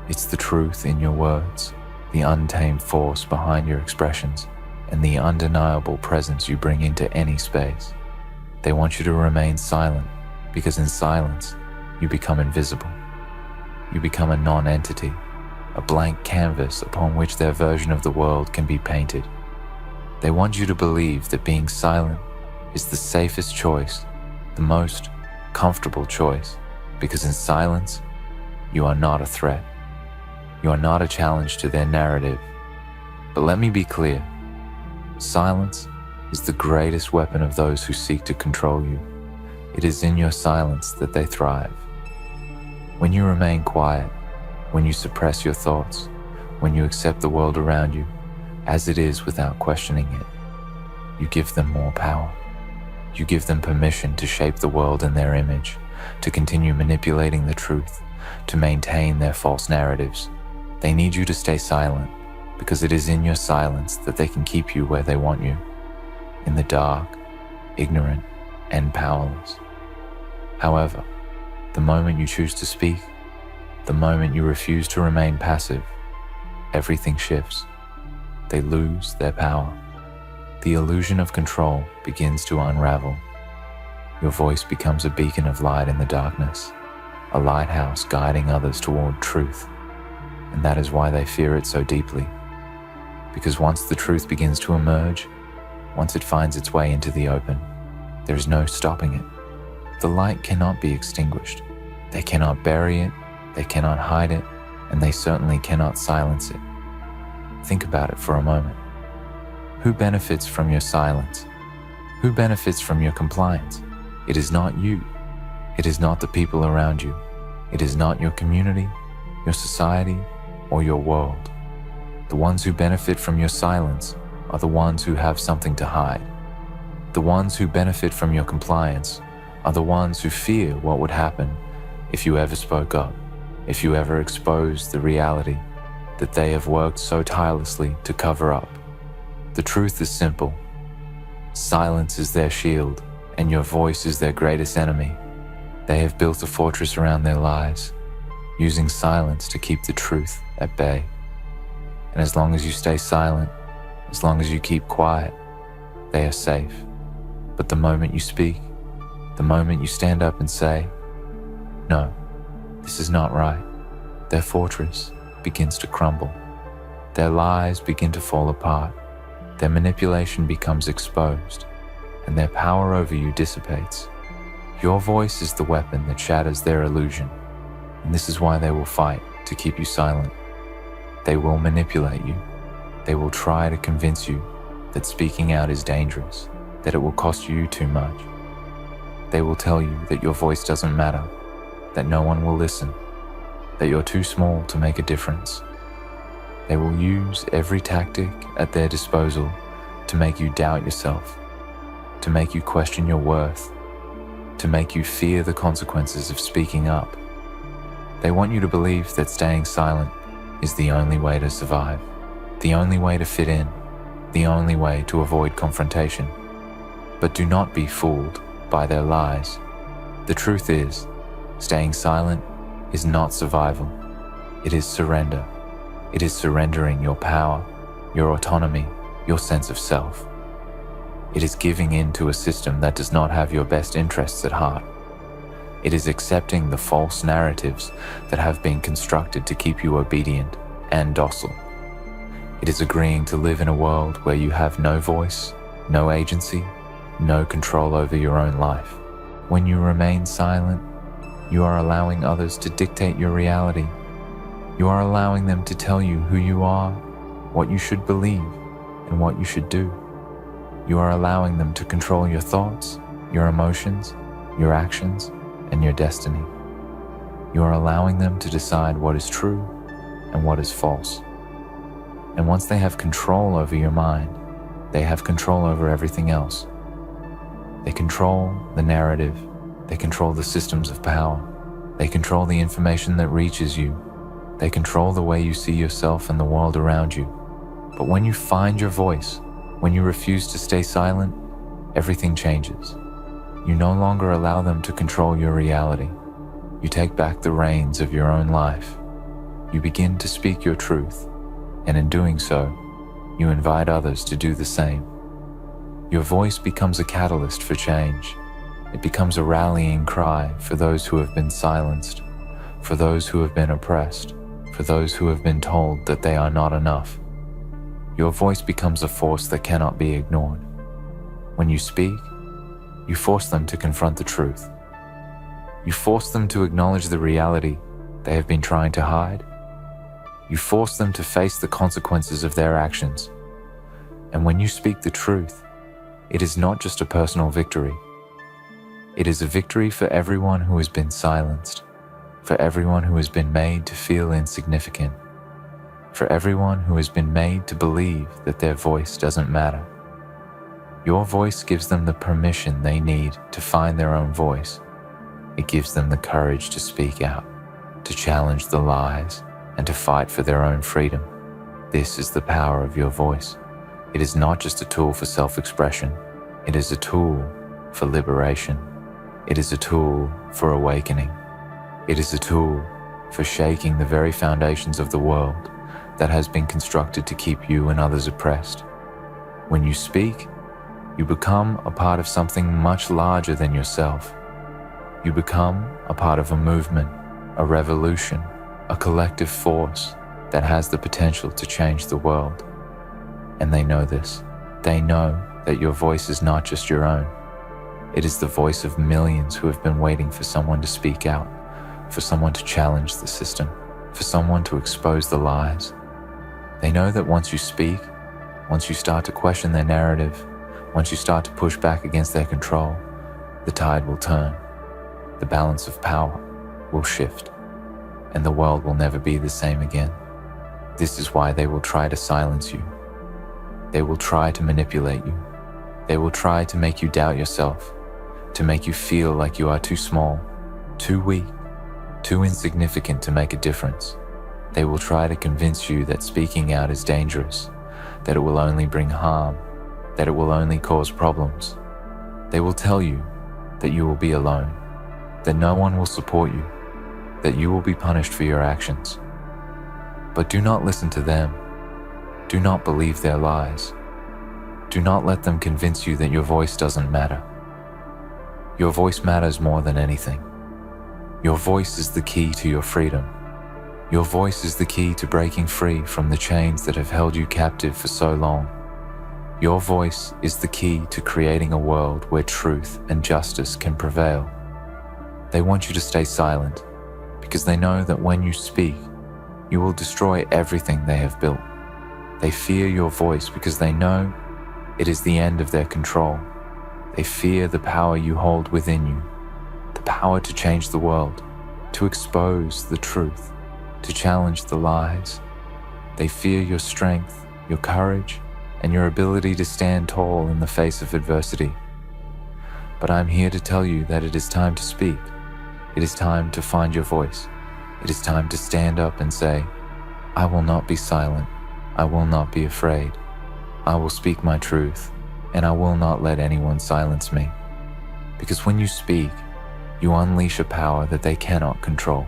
It's the truth in your words, the untamed force behind your expressions, and the undeniable presence you bring into any space. They want you to remain silent because in silence, you become invisible. You become a non-entity, a blank canvas upon which their version of the world can be painted. They want you to believe that being silent is the safest choice, the most comfortable choice, because in silence, you are not a threat. You are not a challenge to their narrative. But let me be clear, silence is the greatest weapon of those who seek to control you. It is in your silence that they thrive. When you remain quiet, when you suppress your thoughts, when you accept the world around you as it is without questioning it, you give them more power. You give them permission to shape the world in their image, to continue manipulating the truth, to maintain their false narratives. They need you to stay silent because it is in your silence that they can keep you where they want you, in the dark, ignorant, and powerless. However, the moment you choose to speak, the moment you refuse to remain passive, everything shifts. They lose their power. The illusion of control begins to unravel. Your voice becomes a beacon of light in the darkness. a lighthouse guiding others toward truth, and that is why they fear it so deeply. Because once the truth begins to emerge, once it finds its way into the open, there is no stopping it. The light cannot be extinguished. They cannot bury it, they cannot hide it, and they certainly cannot silence it. Think about it for a moment. Who benefits from your silence? Who benefits from your compliance? It is not you. It is not the people around you. It is not your community, your society, or your world. The ones who benefit from your silence are the ones who have something to hide. The ones who benefit from your compliance are the ones who fear what would happen if you ever spoke up, if you ever exposed the reality that they have worked so tirelessly to cover up. The truth is simple. Silence is their shield, and your voice is their greatest enemy. They have built a fortress around their lives, using silence to keep the truth at bay. And as long as you stay silent, as long as you keep quiet, they are safe. But the moment you speak, the moment you stand up and say, "No, this is not right," their fortress begins to crumble. Their lies begin to fall apart. Their manipulation becomes exposed, and their power over you dissipates. Your voice is the weapon that shatters their illusion, and this is why they will fight to keep you silent. They will manipulate you. They will try to convince you that speaking out is dangerous, that it will cost you too much. They will tell you that your voice doesn't matter, that no one will listen, that you're too small to make a difference. They will use every tactic at their disposal to make you doubt yourself, to make you question your worth, to make you fear the consequences of speaking up. They want you to believe that staying silent is the only way to survive, the only way to fit in, the only way to avoid confrontation. But do not be fooled by their lies. The truth is, staying silent is not survival. It is surrender. It is surrendering your power, your autonomy, your sense of self. It is giving in to a system that does not have your best interests at heart. It is accepting the false narratives that have been constructed to keep you obedient and docile. It is agreeing to live in a world where you have no voice, no agency, no control over your own life. When you remain silent, you are allowing others to dictate your reality. You are allowing them to tell you who you are, what you should believe, and what you should do. You are allowing them to control your thoughts, your emotions, your actions, and your destiny. You are allowing them to decide what is true and what is false. And once they have control over your mind, they have control over everything else. They control the narrative. They control the systems of power. They control the information that reaches you. They control the way you see yourself and the world around you. But when you find your voice, when you refuse to stay silent, everything changes. You no longer allow them to control your reality. You take back the reins of your own life. You begin to speak your truth, and in doing so, you invite others to do the same. Your voice becomes a catalyst for change. It becomes a rallying cry for those who have been silenced, for those who have been oppressed, for those who have been told that they are not enough. Your voice becomes a force that cannot be ignored. When you speak, you force them to confront the truth. You force them to acknowledge the reality they have been trying to hide. You force them to face the consequences of their actions. And when you speak the truth, it is not just a personal victory. It is a victory for everyone who has been silenced, for everyone who has been made to feel insignificant, for everyone who has been made to believe that their voice doesn't matter. Your voice gives them the permission they need to find their own voice. It gives them the courage to speak out, to challenge the lies, and to fight for their own freedom. This is the power of your voice. It is not just a tool for self-expression. It is a tool for liberation. It is a tool for awakening. It is a tool for shaking the very foundations of the world that has been constructed to keep you and others oppressed. When you speak, you become a part of something much larger than yourself. You become a part of a movement, a revolution, a collective force that has the potential to change the world. And they know this. They know that your voice is not just your own. It is the voice of millions who have been waiting for someone to speak out, for someone to challenge the system, for someone to expose the lies. They know that once you speak, once you start to question their narrative, once you start to push back against their control, the tide will turn, the balance of power will shift, and the world will never be the same again. This is why they will try to silence you. They will try to manipulate you. They will try to make you doubt yourself, to make you feel like you are too small, too weak, too insignificant to make a difference. They will try to convince you that speaking out is dangerous, that it will only bring harm, that it will only cause problems. They will tell you that you will be alone, that no one will support you, that you will be punished for your actions. But do not listen to them. Do not believe their lies. Do not let them convince you that your voice doesn't matter. Your voice matters more than anything. Your voice is the key to your freedom. Your voice is the key to breaking free from the chains that have held you captive for so long. Your voice is the key to creating a world where truth and justice can prevail. They want you to stay silent because they know that when you speak, you will destroy everything they have built. They fear your voice because they know it is the end of their control. They fear the power you hold within you, the power to change the world, to expose the truth, to challenge the lies. They fear your strength, your courage, and your ability to stand tall in the face of adversity. But I'm here to tell you that it is time to speak. It is time to find your voice. It is time to stand up and say, I will not be silent. I will not be afraid. I will speak my truth, and I will not let anyone silence me. Because when you speak, you unleash a power that they cannot control.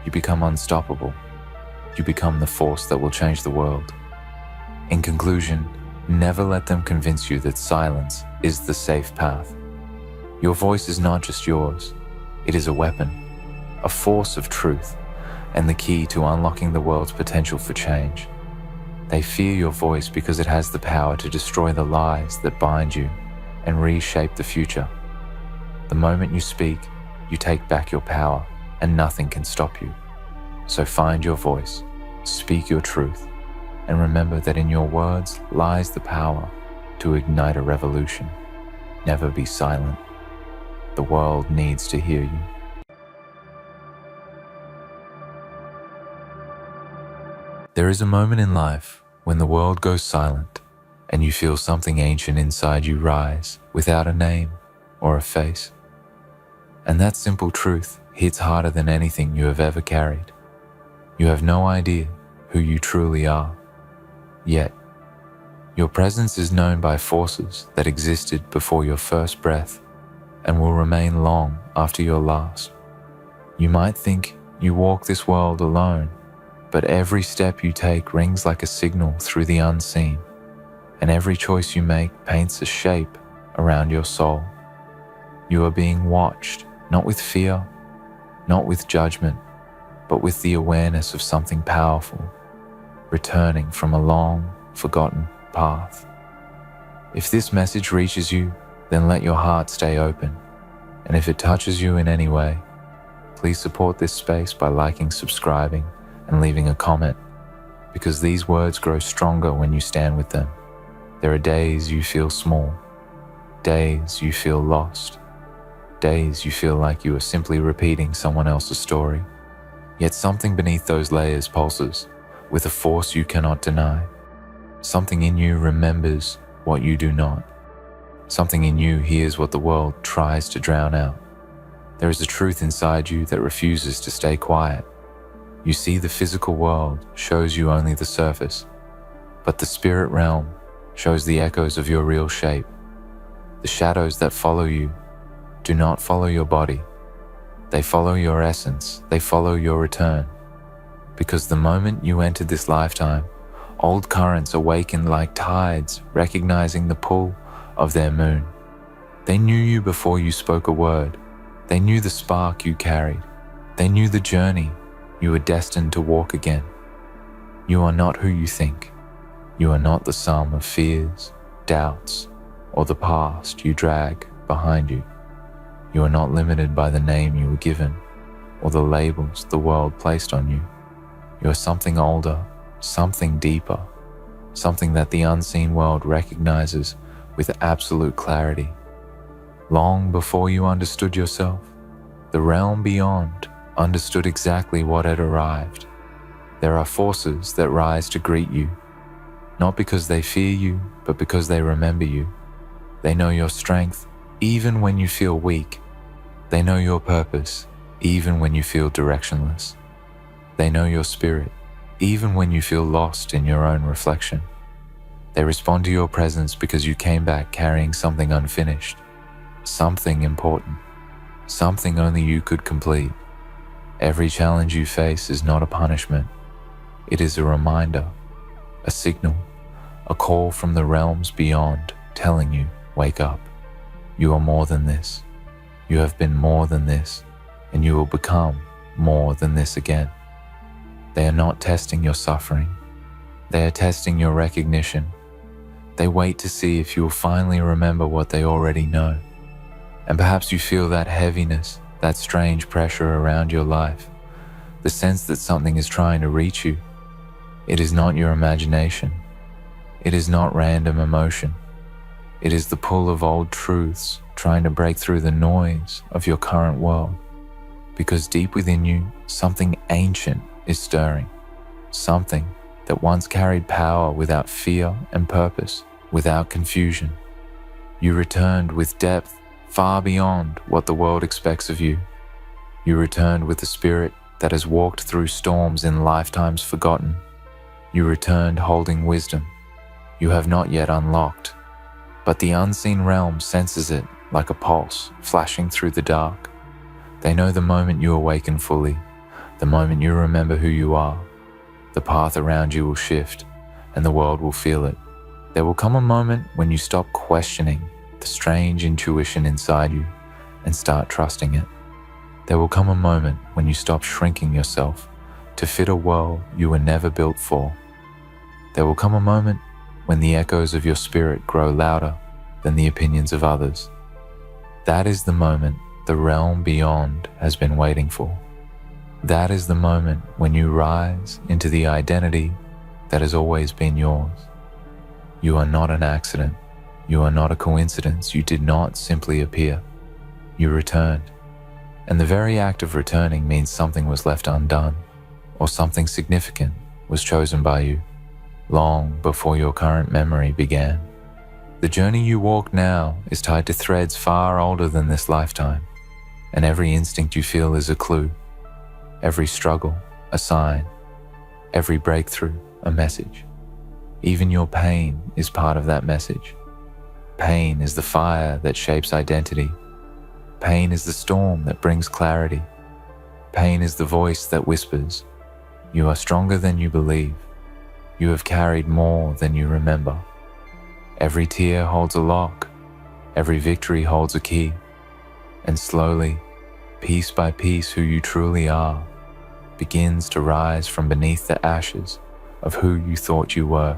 You become unstoppable. You become the force that will change the world. In conclusion, never let them convince you that silence is the safe path. Your voice is not just yours. It is a weapon, a force of truth, and the key to unlocking the world's potential for change. They fear your voice because it has the power to destroy the lies that bind you and reshape the future. The moment you speak, you take back your power, and nothing can stop you. So find your voice, speak your truth, and remember that in your words lies the power to ignite a revolution. Never be silent. The world needs to hear you. There is a moment in life when the world goes silent and you feel something ancient inside you rise without a name or a face. And that simple truth hits harder than anything you have ever carried. You have no idea who you truly are. Yet, your presence is known by forces that existed before your first breath and will remain long after your last. You might think you walk this world alone, but every step you take rings like a signal through the unseen, and every choice you make paints a shape around your soul. You are being watched, not with fear, not with judgment, but with the awareness of something powerful, returning from a long, forgotten path. If this message reaches you, then let your heart stay open, and if it touches you in any way, please support this space by liking, subscribing, and leaving a comment, because these words grow stronger when you stand with them. There are days you feel small, days you feel lost, days you feel like you are simply repeating someone else's story. Yet something beneath those layers pulses with a force you cannot deny. Something in you remembers what you do not. Something in you hears what the world tries to drown out. There is a truth inside you that refuses to stay quiet. You see, the physical world shows you only the surface, but the spirit realm shows the echoes of your real shape. The shadows that follow you do not follow your body. They follow your essence. They follow your return. Because the moment you entered this lifetime, old currents awakened like tides, recognizing the pull of their moon. They knew you before you spoke a word. They knew the spark you carried. They knew the journey you were destined to walk again. You are not who you think. You are not the sum of fears, doubts, or the past you drag behind you. You are not limited by the name you were given or the labels the world placed on you. You are something older, something deeper, something that the unseen world recognizes with absolute clarity. Long before you understood yourself, the realm beyond understood exactly what had arrived. There are forces that rise to greet you, not because they fear you, but because they remember you. They know your strength, even when you feel weak. They know your purpose, even when you feel directionless. They know your spirit, even when you feel lost in your own reflection. They respond to your presence because you came back carrying something unfinished, something important, something only you could complete. Every challenge you face is not a punishment. It is a reminder, a signal, a call from the realms beyond telling you, wake up. You are more than this. You have been more than this, and you will become more than this again. They are not testing your suffering. They are testing your recognition. They wait to see if you will finally remember what they already know. And perhaps you feel that heaviness, that strange pressure around your life, the sense that something is trying to reach you. It is not your imagination. It is not random emotion. It is the pull of old truths trying to break through the noise of your current world. Because deep within you, something ancient is stirring. Something that once carried power without fear and purpose, without confusion. You returned with depth far beyond what the world expects of you. You returned with a spirit that has walked through storms in lifetimes forgotten. You returned holding wisdom you have not yet unlocked, but the unseen realm senses it like a pulse flashing through the dark. They know the moment you awaken fully, the moment you remember who you are, the path around you will shift and the world will feel it. There will come a moment when you stop questioning the strange intuition inside you and start trusting it. There will come a moment when you stop shrinking yourself to fit a world you were never built for. There will come a moment when the echoes of your spirit grow louder than the opinions of others. That is the moment the realm beyond has been waiting for. That is the moment when you rise into the identity that has always been yours. You are not an accident. You are not a coincidence. You did not simply appear. You returned. And the very act of returning means something was left undone, or something significant was chosen by you, long before your current memory began. The journey you walk now is tied to threads far older than this lifetime, and every instinct you feel is a clue. Every struggle, a sign. Every breakthrough, a message. Even your pain is part of that message. Pain is the fire that shapes identity. Pain is the storm that brings clarity. Pain is the voice that whispers, "You are stronger than you believe. You have carried more than you remember." Every tear holds a lock. Every victory holds a key. And slowly, piece by piece, who you truly are begins to rise from beneath the ashes of who you thought you were.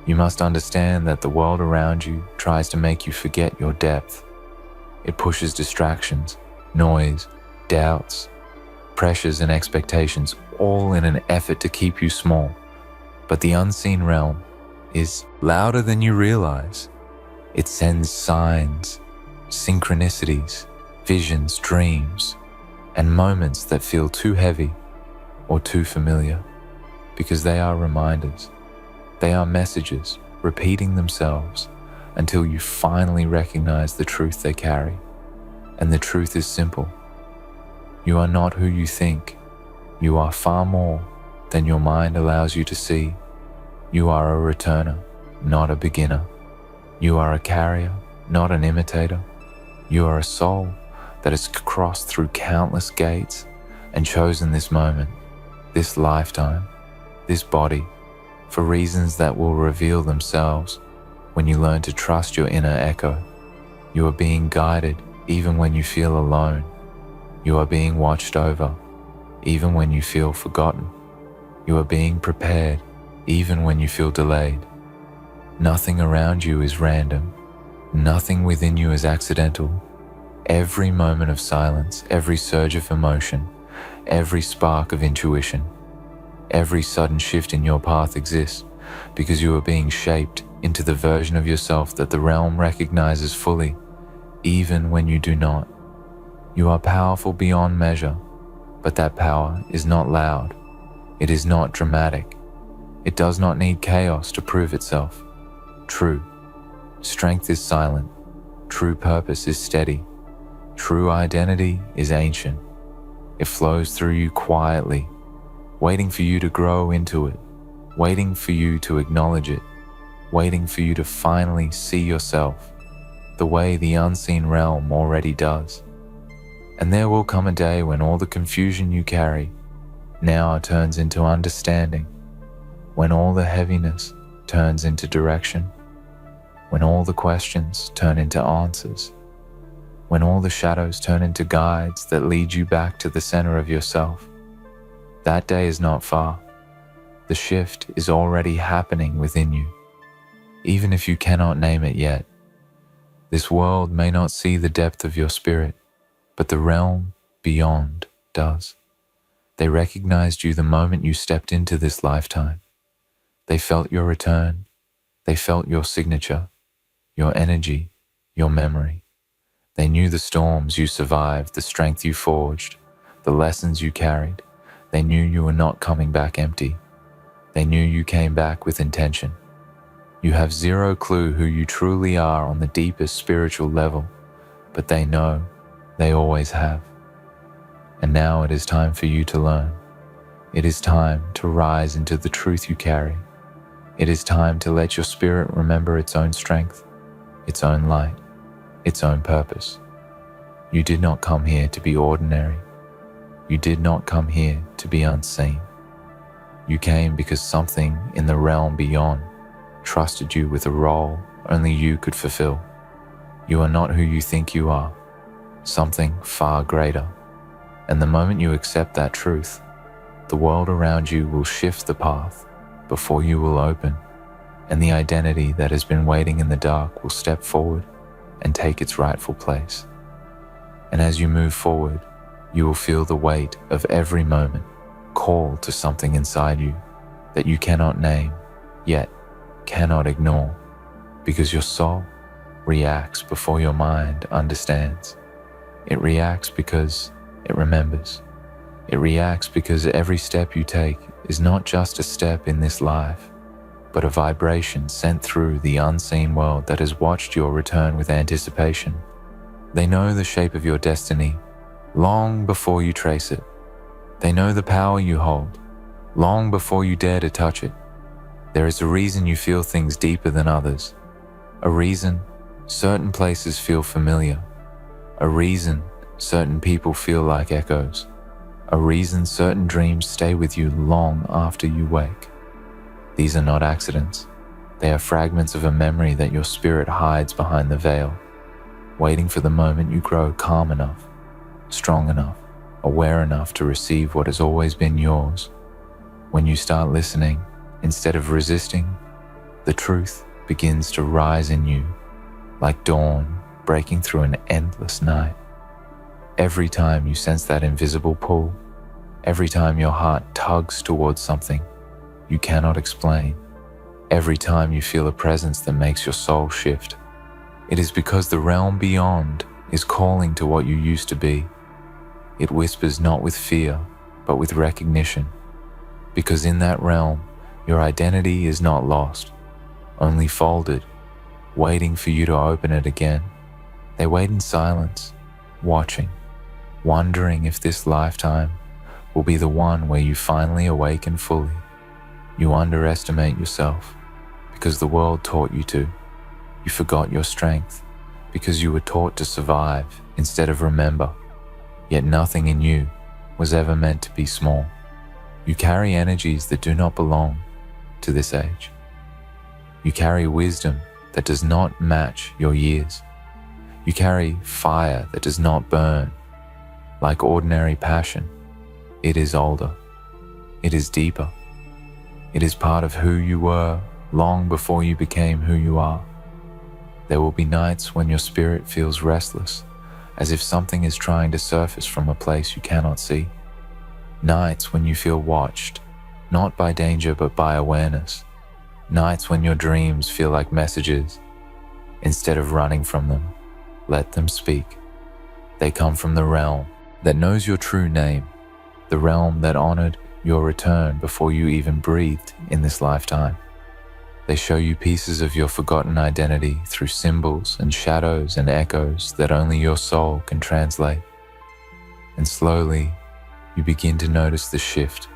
You must understand that the world around you tries to make you forget your depth. It pushes distractions, noise, doubts, pressures and expectations, all in an effort to keep you small. But the unseen realm is louder than you realize. It sends signs, synchronicities, visions, dreams, and moments that feel too heavy or too familiar, because they are reminders. They are messages repeating themselves until you finally recognize the truth they carry. And the truth is simple. You are not who you think. You are far more than your mind allows you to see. You are a returner, not a beginner. You are a carrier, not an imitator. You are a soul that has crossed through countless gates and chosen this moment, this lifetime, this body, for reasons that will reveal themselves when you learn to trust your inner echo. You are being guided even when you feel alone. You are being watched over even when you feel forgotten. You are being prepared, even when you feel delayed. Nothing around you is random. Nothing within you is accidental. Every moment of silence, every surge of emotion, every spark of intuition, every sudden shift in your path exists because you are being shaped into the version of yourself that the realm recognizes fully, even when you do not. You are powerful beyond measure, but that power is not loud. It is not dramatic. It does not need chaos to prove itself. True strength is silent. True purpose is steady. True identity is ancient. It flows through you quietly, waiting for you to grow into it, waiting for you to acknowledge it, waiting for you to finally see yourself the way the unseen realm already does. And there will come a day when all the confusion you carry now turns into understanding, when all the heaviness turns into direction, when all the questions turn into answers, when all the shadows turn into guides that lead you back to the center of yourself. That day is not far. The shift is already happening within you, even if you cannot name it yet. This world may not see the depth of your spirit, but the realm beyond does. They recognized you the moment you stepped into this lifetime. They felt your return. They felt your signature, your energy, your memory. They knew the storms you survived, the strength you forged, the lessons you carried. They knew you were not coming back empty. They knew you came back with intention. You have zero clue who you truly are on the deepest spiritual level, but they know, they always have. And now it is time for you to learn. It is time to rise into the truth you carry. It is time to let your spirit remember its own strength, its own light, its own purpose. You did not come here to be ordinary. You did not come here to be unseen. You came because something in the realm beyond trusted you with a role only you could fulfill. You are not who you think you are, something far greater. And the moment you accept that truth, the world around you will shift the path before you will open, and the identity that has been waiting in the dark will step forward and take its rightful place. And as you move forward, you will feel the weight of every moment call to something inside you that you cannot name, yet cannot ignore, because your soul reacts before your mind understands. It reacts because it remembers. It reacts because every step you take is not just a step in this life, but a vibration sent through the unseen world that has watched your return with anticipation. They know the shape of your destiny long before you trace it. They know the power you hold long before you dare to touch it. There is a reason you feel things deeper than others, a reason certain places feel familiar, a reason certain people feel like echoes, a reason certain dreams stay with you long after you wake. These are not accidents. They are fragments of a memory that your spirit hides behind the veil, waiting for the moment you grow calm enough, strong enough, aware enough to receive what has always been yours. When you start listening, instead of resisting, the truth begins to rise in you, like dawn breaking through an endless night. Every time you sense that invisible pull, every time your heart tugs towards something you cannot explain, every time you feel a presence that makes your soul shift, it is because the realm beyond is calling to what you used to be. It whispers not with fear, but with recognition, because in that realm, your identity is not lost, only folded, waiting for you to open it again. They wait in silence, watching, wondering if this lifetime will be the one where you finally awaken fully. You underestimate yourself because the world taught you to. You forgot your strength because you were taught to survive instead of remember. Yet nothing in you was ever meant to be small. You carry energies that do not belong to this age. You carry wisdom that does not match your years. You carry fire that does not burn like ordinary passion. It is older. It is deeper. It is part of who you were long before you became who you are. There will be nights when your spirit feels restless, as if something is trying to surface from a place you cannot see. Nights when you feel watched, not by danger but by awareness. Nights when your dreams feel like messages. Instead of running from them, let them speak. They come from the realm that knows your true name, the realm that honored your return before you even breathed in this lifetime. They show you pieces of your forgotten identity through symbols and shadows and echoes that only your soul can translate. And slowly, you begin to notice the shift.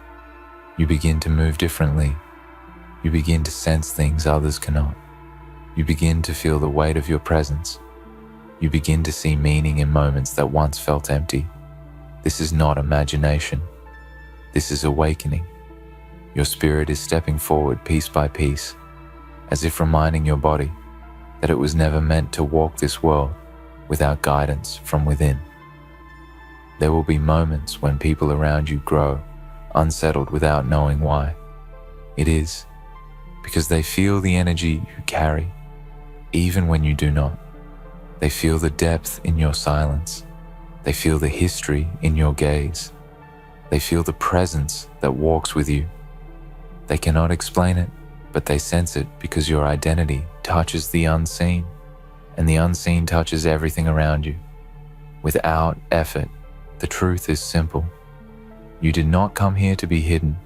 You begin to move differently. You begin to sense things others cannot. You begin to feel the weight of your presence. You begin to see meaning in moments that once felt empty. This is not imagination. This is awakening. Your spirit is stepping forward piece by piece, as if reminding your body that it was never meant to walk this world without guidance from within. There will be moments when people around you grow unsettled without knowing why. It is because they feel the energy you carry, even when you do not. They feel the depth in your silence. They feel the history in your gaze. They feel the presence that walks with you. They cannot explain it, but they sense it because your identity touches the unseen, and the unseen touches everything around you. Without effort, the truth is simple. You did not come here to be hidden.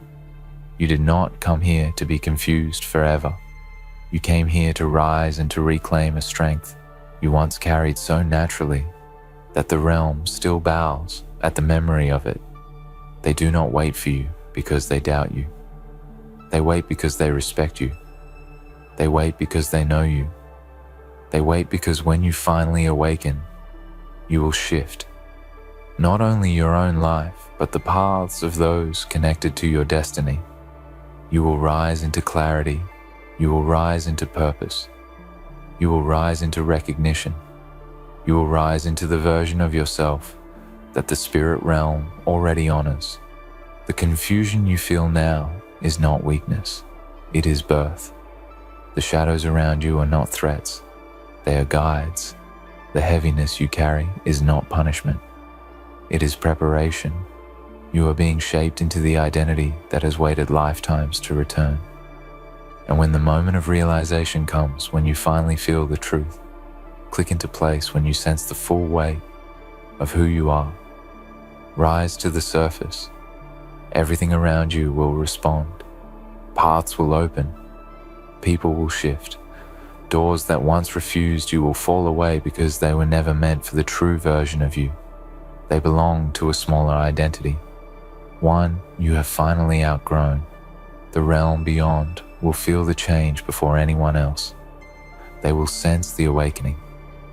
You did not come here to be confused forever. You came here to rise and to reclaim a strength you once carried so naturally that the realm still bows at the memory of it. They do not wait for you because they doubt you. They wait because they respect you. They wait because they know you. They wait because when you finally awaken, you will shift. Not only your own life, but the paths of those connected to your destiny. You will rise into clarity. You will rise into purpose. You will rise into recognition. You will rise into the version of yourself that the spirit realm already honors. The confusion you feel now is not weakness. It is birth. The shadows around you are not threats. They are guides. The heaviness you carry is not punishment. It is preparation. You are being shaped into the identity that has waited lifetimes to return. And when the moment of realization comes, when you finally feel the truth, click into place when you sense the full weight of who you are, rise to the surface. Everything around you will respond. Paths will open. People will shift. Doors that once refused you will fall away because they were never meant for the true version of you. They belong to a smaller identity, one you have finally outgrown. The realm beyond will feel the change before anyone else. They will sense the awakening.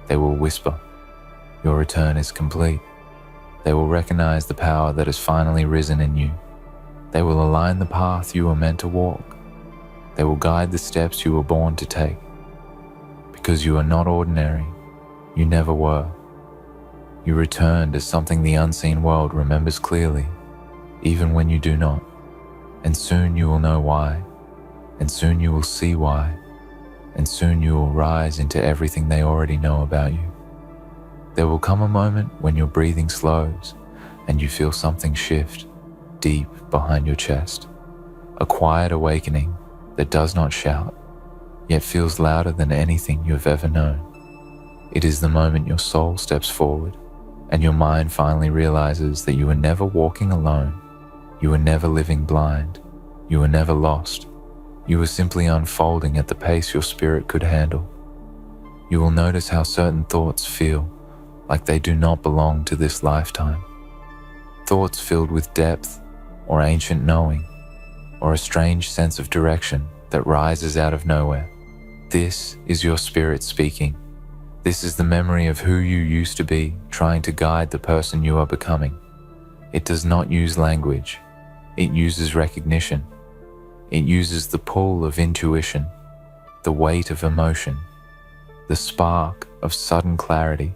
They will whisper, "Your return is complete." They will recognize the power that has finally risen in you. They will align the path you were meant to walk. They will guide the steps you were born to take. Because you are not ordinary, you never were. You returned as something the unseen world remembers clearly, even when you do not. And soon you will know why, and soon you will see why, and soon you will rise into everything they already know about you. There will come a moment when your breathing slows and you feel something shift deep behind your chest. A quiet awakening that does not shout, yet feels louder than anything you have ever known. It is the moment your soul steps forward and your mind finally realizes that you were never walking alone. You were never living blind. You were never lost. You were simply unfolding at the pace your spirit could handle. You will notice how certain thoughts feel like they do not belong to this lifetime. Thoughts filled with depth or ancient knowing or a strange sense of direction that rises out of nowhere. This is your spirit speaking. This is the memory of who you used to be, trying to guide the person you are becoming. It does not use language. It uses recognition. It uses the pull of intuition, the weight of emotion, the spark of sudden clarity.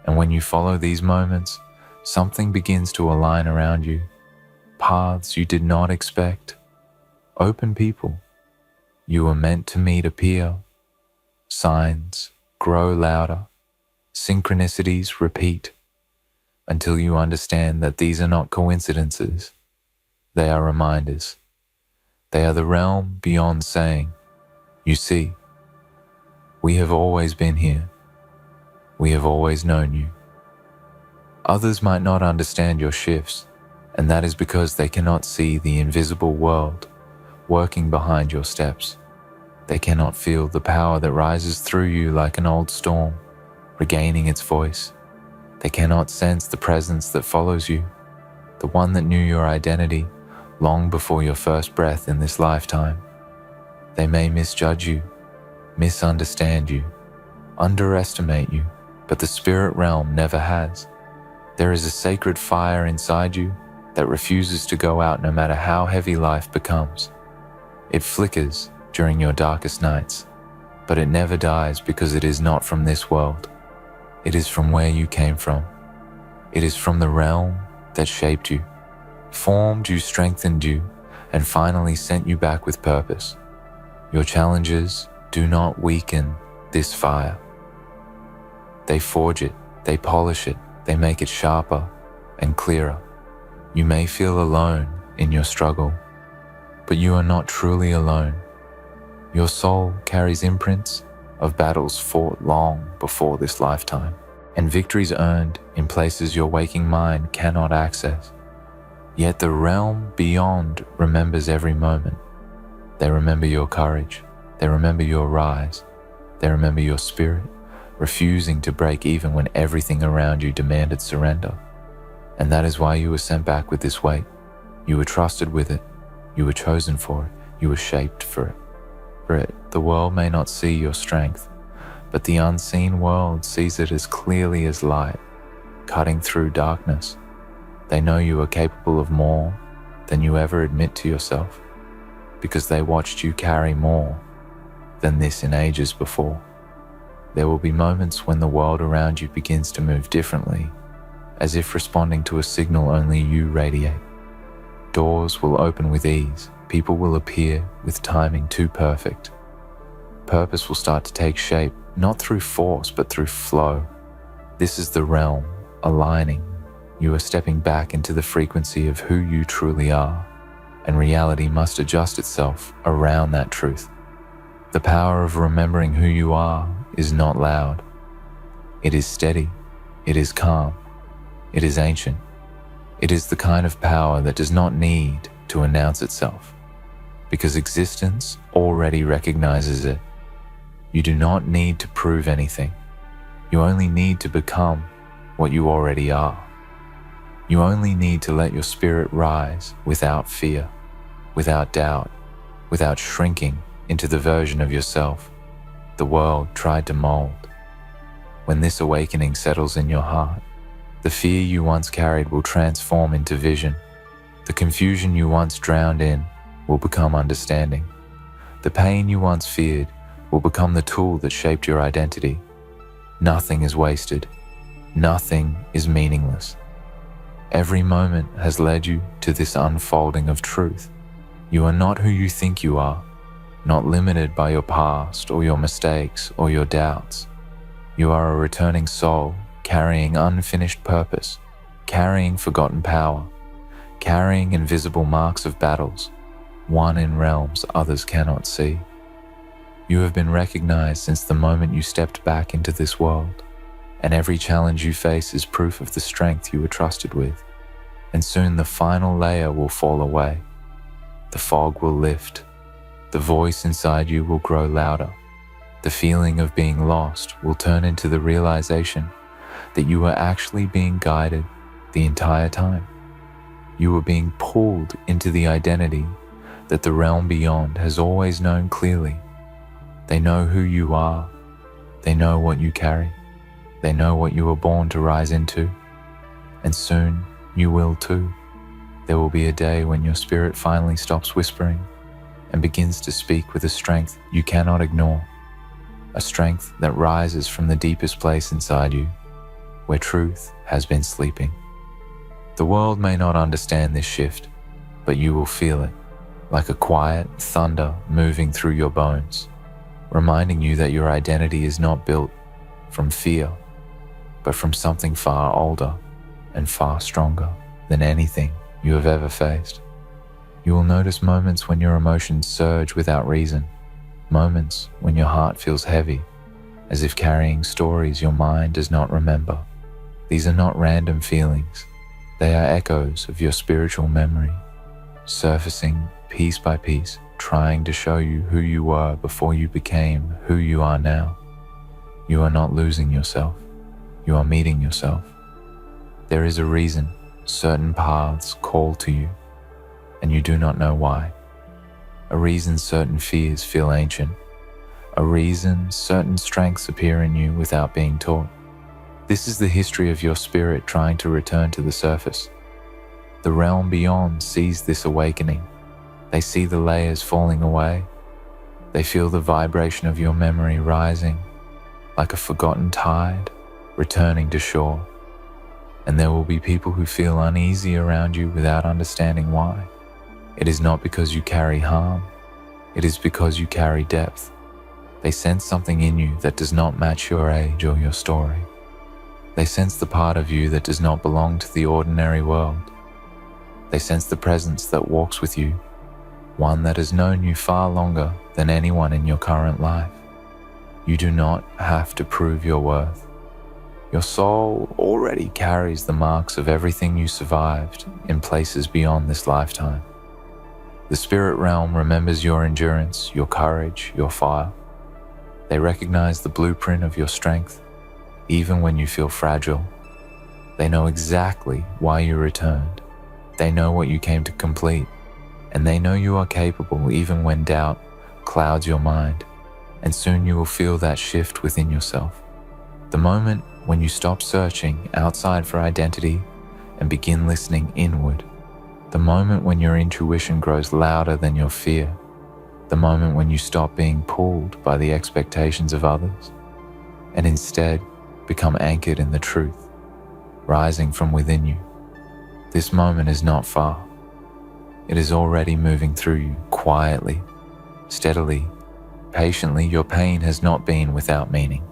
And when you follow these moments, something begins to align around you. paths you did not expect, open people you were meant to meet appear, signs grow louder, synchronicities repeat, until you understand that these are not coincidences, they are reminders. They are the realm beyond saying, "You see, we have always been here. We have always known you." Others might not understand your shifts, and that is because they cannot see the invisible world working behind your steps. They cannot feel the power that rises through you like an old storm, regaining its voice. They cannot sense the presence that follows you, the one that knew your identity long before your first breath in this lifetime. They may misjudge you, misunderstand you, underestimate you, but the spirit realm never has. There is a sacred fire inside you that refuses to go out no matter how heavy life becomes. It flickers during your darkest nights, but it never dies because it is not from this world. It is from where you came from. It is from the realm that shaped you, formed you, strengthened you, and finally sent you back with purpose. Your challenges do not weaken this fire. They forge it, they polish it, they make it sharper and clearer. You may feel alone in your struggle, but you are not truly alone. Your soul carries imprints of battles fought long before this lifetime, and victories earned in places your waking mind cannot access. Yet the realm beyond remembers every moment. They remember your courage. They remember your rise. They remember your spirit, refusing to break even when everything around you demanded surrender. And that is why you were sent back with this weight. You were trusted with it. You were chosen for it. You were shaped for it. The world may not see your strength, but the unseen world sees it as clearly as light, cutting through darkness. They know you are capable of more than you ever admit to yourself, because they watched you carry more than this in ages before. There will be moments when the world around you begins to move differently, as if responding to a signal only you radiate. Doors will open with ease. People will appear with timing too perfect. Purpose will start to take shape, not through force, but through flow. This is the realm aligning. You are stepping back into the frequency of who you truly are, and reality must adjust itself around that truth. The power of remembering who you are is not loud. It is steady. It is calm. It is ancient. It is the kind of power that does not need to announce itself, because existence already recognizes it. You do not need to prove anything. You only need to become what you already are. You only need to let your spirit rise without fear, without doubt, without shrinking into the version of yourself the world tried to mold. When this awakening settles in your heart, the fear you once carried will transform into vision. The confusion you once drowned in will become understanding. The pain you once feared will become the tool that shaped your identity. Nothing is wasted. Nothing is meaningless. Every moment has led you to this unfolding of truth. You are not who you think you are, not limited by your past or your mistakes or your doubts. You are a returning soul carrying unfinished purpose, carrying forgotten power, carrying invisible marks of battles, won in realms others cannot see. You have been recognized since the moment you stepped back into this world, and every challenge you face is proof of the strength you were trusted with. And soon the final layer will fall away. The fog will lift. The voice inside you will grow louder. The feeling of being lost will turn into the realization that you were actually being guided the entire time. You were being pulled into the identity that the realm beyond has always known clearly. They know who you are. They know what you carry. They know what you were born to rise into. And soon you will too. There will be a day when your spirit finally stops whispering and begins to speak with a strength you cannot ignore. A strength that rises from the deepest place inside you, where truth has been sleeping. The world may not understand this shift, but you will feel it, like a quiet thunder moving through your bones, reminding you that your identity is not built from fear, but from something far older and far stronger than anything you have ever faced. You will notice moments when your emotions surge without reason, moments when your heart feels heavy, as if carrying stories your mind does not remember. These are not random feelings. They are echoes of your spiritual memory, surfacing piece by piece, trying to show you who you were before you became who you are now. You are not losing yourself. You are meeting yourself. There is a reason certain paths call to you, and you do not know why. A reason certain fears feel ancient. A reason certain strengths appear in you without being taught. This is the history of your spirit trying to return to the surface. The realm beyond sees this awakening. They see the layers falling away. They feel the vibration of your memory rising, like a forgotten tide returning to shore. And there will be people who feel uneasy around you without understanding why. It is not because you carry harm. It is because you carry depth. They sense something in you that does not match your age or your story. They sense the part of you that does not belong to the ordinary world. They sense the presence that walks with you, one that has known you far longer than anyone in your current life. You do not have to prove your worth. Your soul already carries the marks of everything you survived in places beyond this lifetime. The spirit realm remembers your endurance, your courage, your fire. They recognize the blueprint of your strength, even when you feel fragile. They know exactly why you returned. They know what you came to complete, and they know you are capable even when doubt clouds your mind, and soon you will feel that shift within yourself. The moment when you stop searching outside for identity and begin listening inward. The moment when your intuition grows louder than your fear. The moment when you stop being pulled by the expectations of others and instead become anchored in the truth, rising from within you. This moment is not far. It is already moving through you, quietly, steadily, patiently. Your pain has not been without meaning.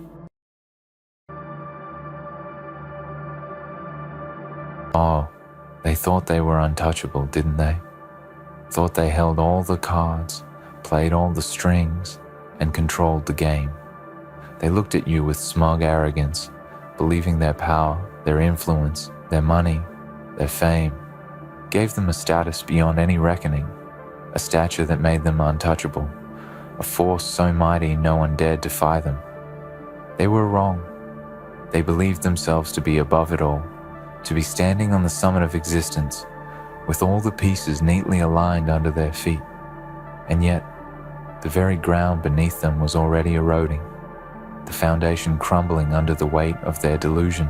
Oh, they thought they were untouchable, didn't they? Thought they held all the cards, played all the strings, and controlled the game. They looked at you with smug arrogance, believing their power, their influence, their money, their fame, gave them a status beyond any reckoning, a stature that made them untouchable, a force so mighty no one dared defy them. They were wrong. They believed themselves to be above it all, to be standing on the summit of existence, with all the pieces neatly aligned under their feet. And yet, the very ground beneath them was already eroding, the foundation crumbling under the weight of their delusion.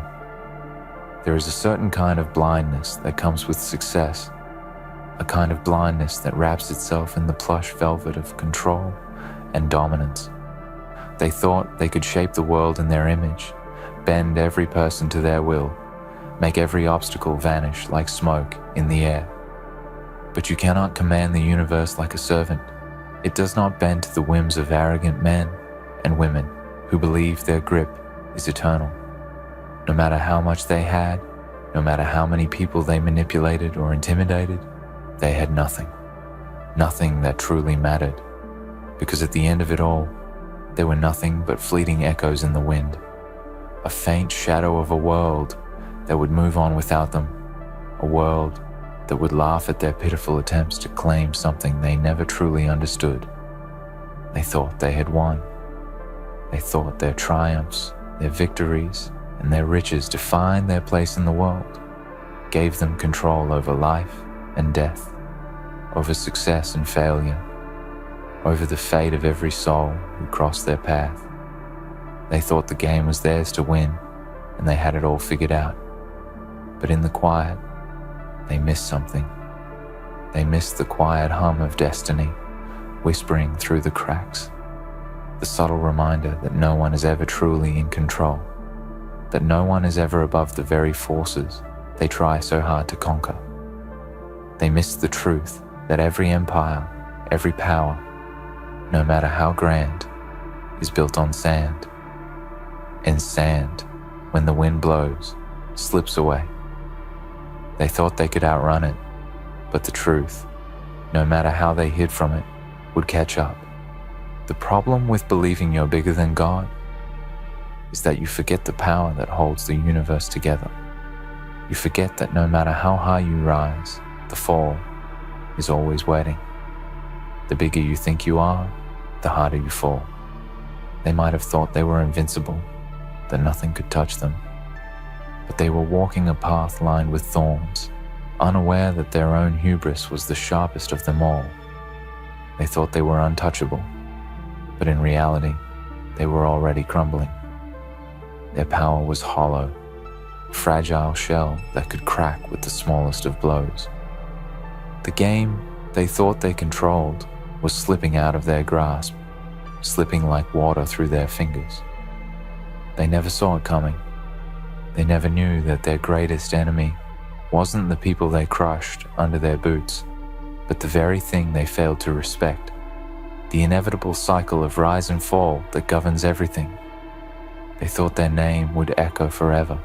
There is a certain kind of blindness that comes with success, a kind of blindness that wraps itself in the plush velvet of control and dominance. They thought they could shape the world in their image, bend every person to their will, make every obstacle vanish like smoke in the air. But you cannot command the universe like a servant. It does not bend to the whims of arrogant men and women who believe their grip is eternal. No matter how much they had, no matter how many people they manipulated or intimidated, they had nothing. Nothing that truly mattered. Because at the end of it all, they were nothing but fleeting echoes in the wind. A faint shadow of a world that would move on without them. A world that would laugh at their pitiful attempts to claim something they never truly understood. They thought they had won. They thought their triumphs, their victories, and their riches defined their place in the world, gave them control over life and death, over success and failure, over the fate of every soul who crossed their path. They thought the game was theirs to win, and they had it all figured out. But in the quiet, they missed something. They missed the quiet hum of destiny, whispering through the cracks, the subtle reminder that no one is ever truly in control, that no one is ever above the very forces they try so hard to conquer. They missed the truth that every empire, every power, no matter how grand, is built on sand. And sand, when the wind blows, slips away. They thought they could outrun it, but the truth, no matter how they hid from it, would catch up. The problem with believing you're bigger than God is that you forget the power that holds the universe together. You forget that no matter how high you rise, the fall is always waiting. The bigger you think you are, the harder you fall. They might have thought they were invincible, that nothing could touch them, but they were walking a path lined with thorns, unaware that their own hubris was the sharpest of them all. They thought they were untouchable, but in reality, they were already crumbling. Their power was hollow, a fragile shell that could crack with the smallest of blows. The game they thought they controlled was slipping out of their grasp, slipping like water through their fingers. They never saw it coming. They never knew that their greatest enemy wasn't the people they crushed under their boots, but the very thing they failed to respect, the inevitable cycle of rise and fall that governs everything. They thought their name would echo forever,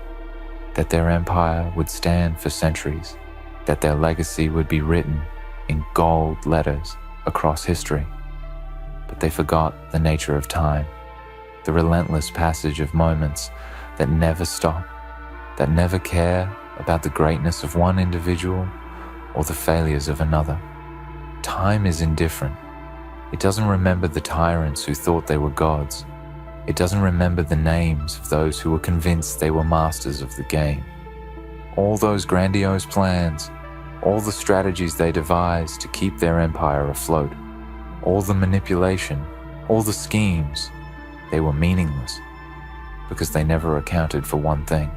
that their empire would stand for centuries, that their legacy would be written in gold letters across history. But they forgot the nature of time, the relentless passage of moments that never stop, that never care about the greatness of one individual or the failures of another. Time is indifferent. It doesn't remember the tyrants who thought they were gods. It doesn't remember the names of those who were convinced they were masters of the game. All those grandiose plans, all the strategies they devised to keep their empire afloat, all the manipulation, all the schemes, they were meaningless because they never accounted for one thing.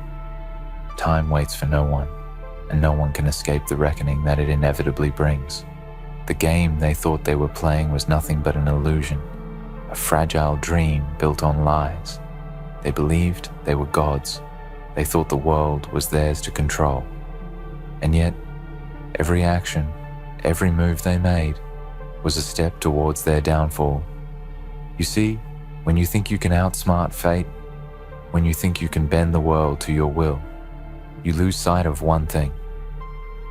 Time waits for no one, and no one can escape the reckoning that it inevitably brings. The game they thought they were playing was nothing but an illusion, a fragile dream built on lies. They believed they were gods. They thought the world was theirs to control. And yet, every action, every move they made was a step towards their downfall. You see, when you think you can outsmart fate, when you think you can bend the world to your will, you lose sight of one thing.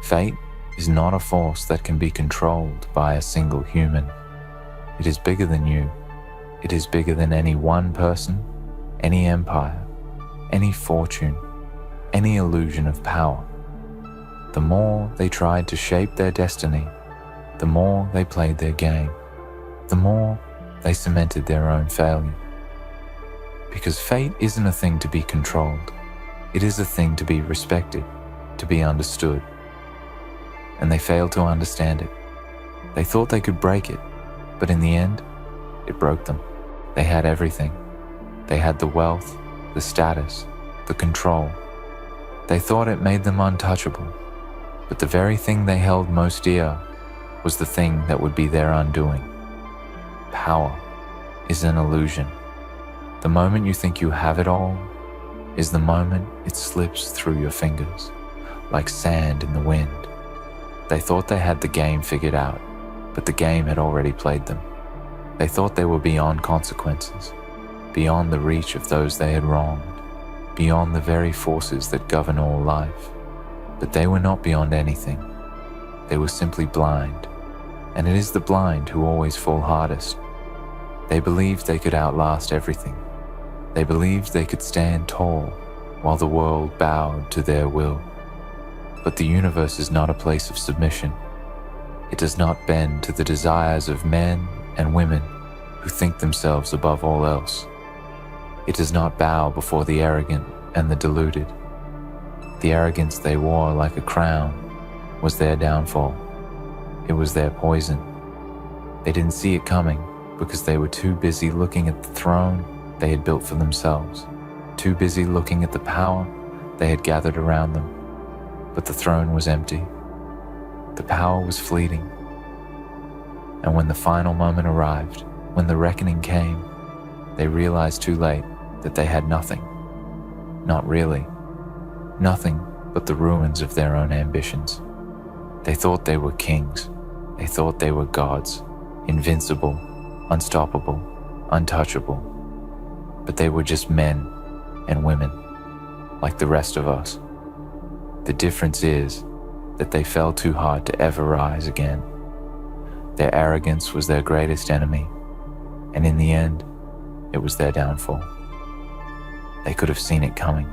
Fate is not a force that can be controlled by a single human. It is bigger than you. It is bigger than any one person, any empire, any fortune, any illusion of power. The more they tried to shape their destiny, the more they played their game, the more they cemented their own failure. Because fate isn't a thing to be controlled. It is a thing to be respected, to be understood. And they failed to understand it. They thought they could break it, but in the end, it broke them. They had everything. They had the wealth, the status, the control. They thought it made them untouchable, but the very thing they held most dear was the thing that would be their undoing. Power is an illusion. The moment you think you have it all is the moment it slips through your fingers, like sand in the wind. They thought they had the game figured out, but the game had already played them. They thought they were beyond consequences, beyond the reach of those they had wronged, beyond the very forces that govern all life. But they were not beyond anything. They were simply blind, and it is the blind who always fall hardest. They believed they could outlast everything. They believed they could stand tall while the world bowed to their will. But the universe is not a place of submission. It does not bend to the desires of men and women who think themselves above all else. It does not bow before the arrogant and the deluded. The arrogance they wore like a crown was their downfall. It was their poison. They didn't see it coming because they were too busy looking at the throne they had built for themselves, too busy looking at the power they had gathered around them. But the throne was empty. The power was fleeting. And when the final moment arrived, when the reckoning came, they realized too late that they had nothing. Not really. Nothing but the ruins of their own ambitions. They thought they were kings. They thought they were gods, invincible, unstoppable, untouchable. But they were just men and women, like the rest of us. The difference is that they fell too hard to ever rise again. Their arrogance was their greatest enemy, and in the end, it was their downfall. They could have seen it coming.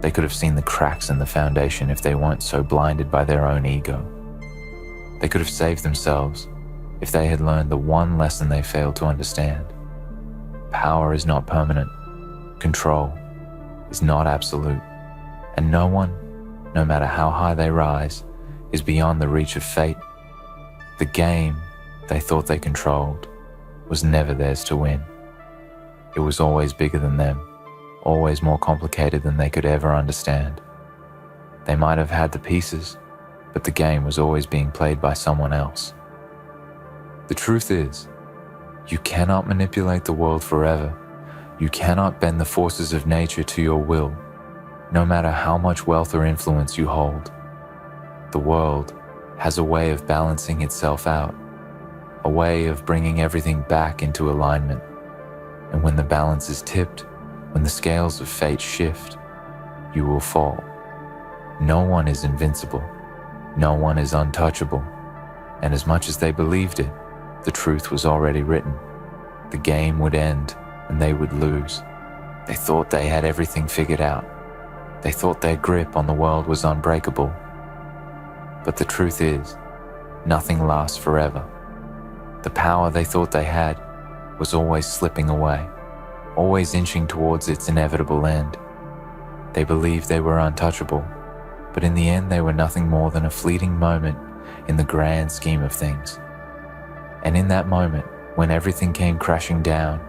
They could have seen the cracks in the foundation if they weren't so blinded by their own ego. They could have saved themselves if they had learned the one lesson they failed to understand. Power is not permanent. Control is not absolute. And no one, no matter how high they rise, is beyond the reach of fate. The game they thought they controlled was never theirs to win. It was always bigger than them, always more complicated than they could ever understand. They might have had the pieces, but the game was always being played by someone else. The truth is, you cannot manipulate the world forever. You cannot bend the forces of nature to your will, no matter how much wealth or influence you hold. The world has a way of balancing itself out, a way of bringing everything back into alignment. And when the balance is tipped, when the scales of fate shift, you will fall. No one is invincible. No one is untouchable. And as much as they believed it, the truth was already written. The game would end and they would lose. They thought they had everything figured out. They thought their grip on the world was unbreakable. But the truth is, nothing lasts forever. The power they thought they had was always slipping away, always inching towards its inevitable end. They believed they were untouchable, but in the end they were nothing more than a fleeting moment in the grand scheme of things. And in that moment, when everything came crashing down,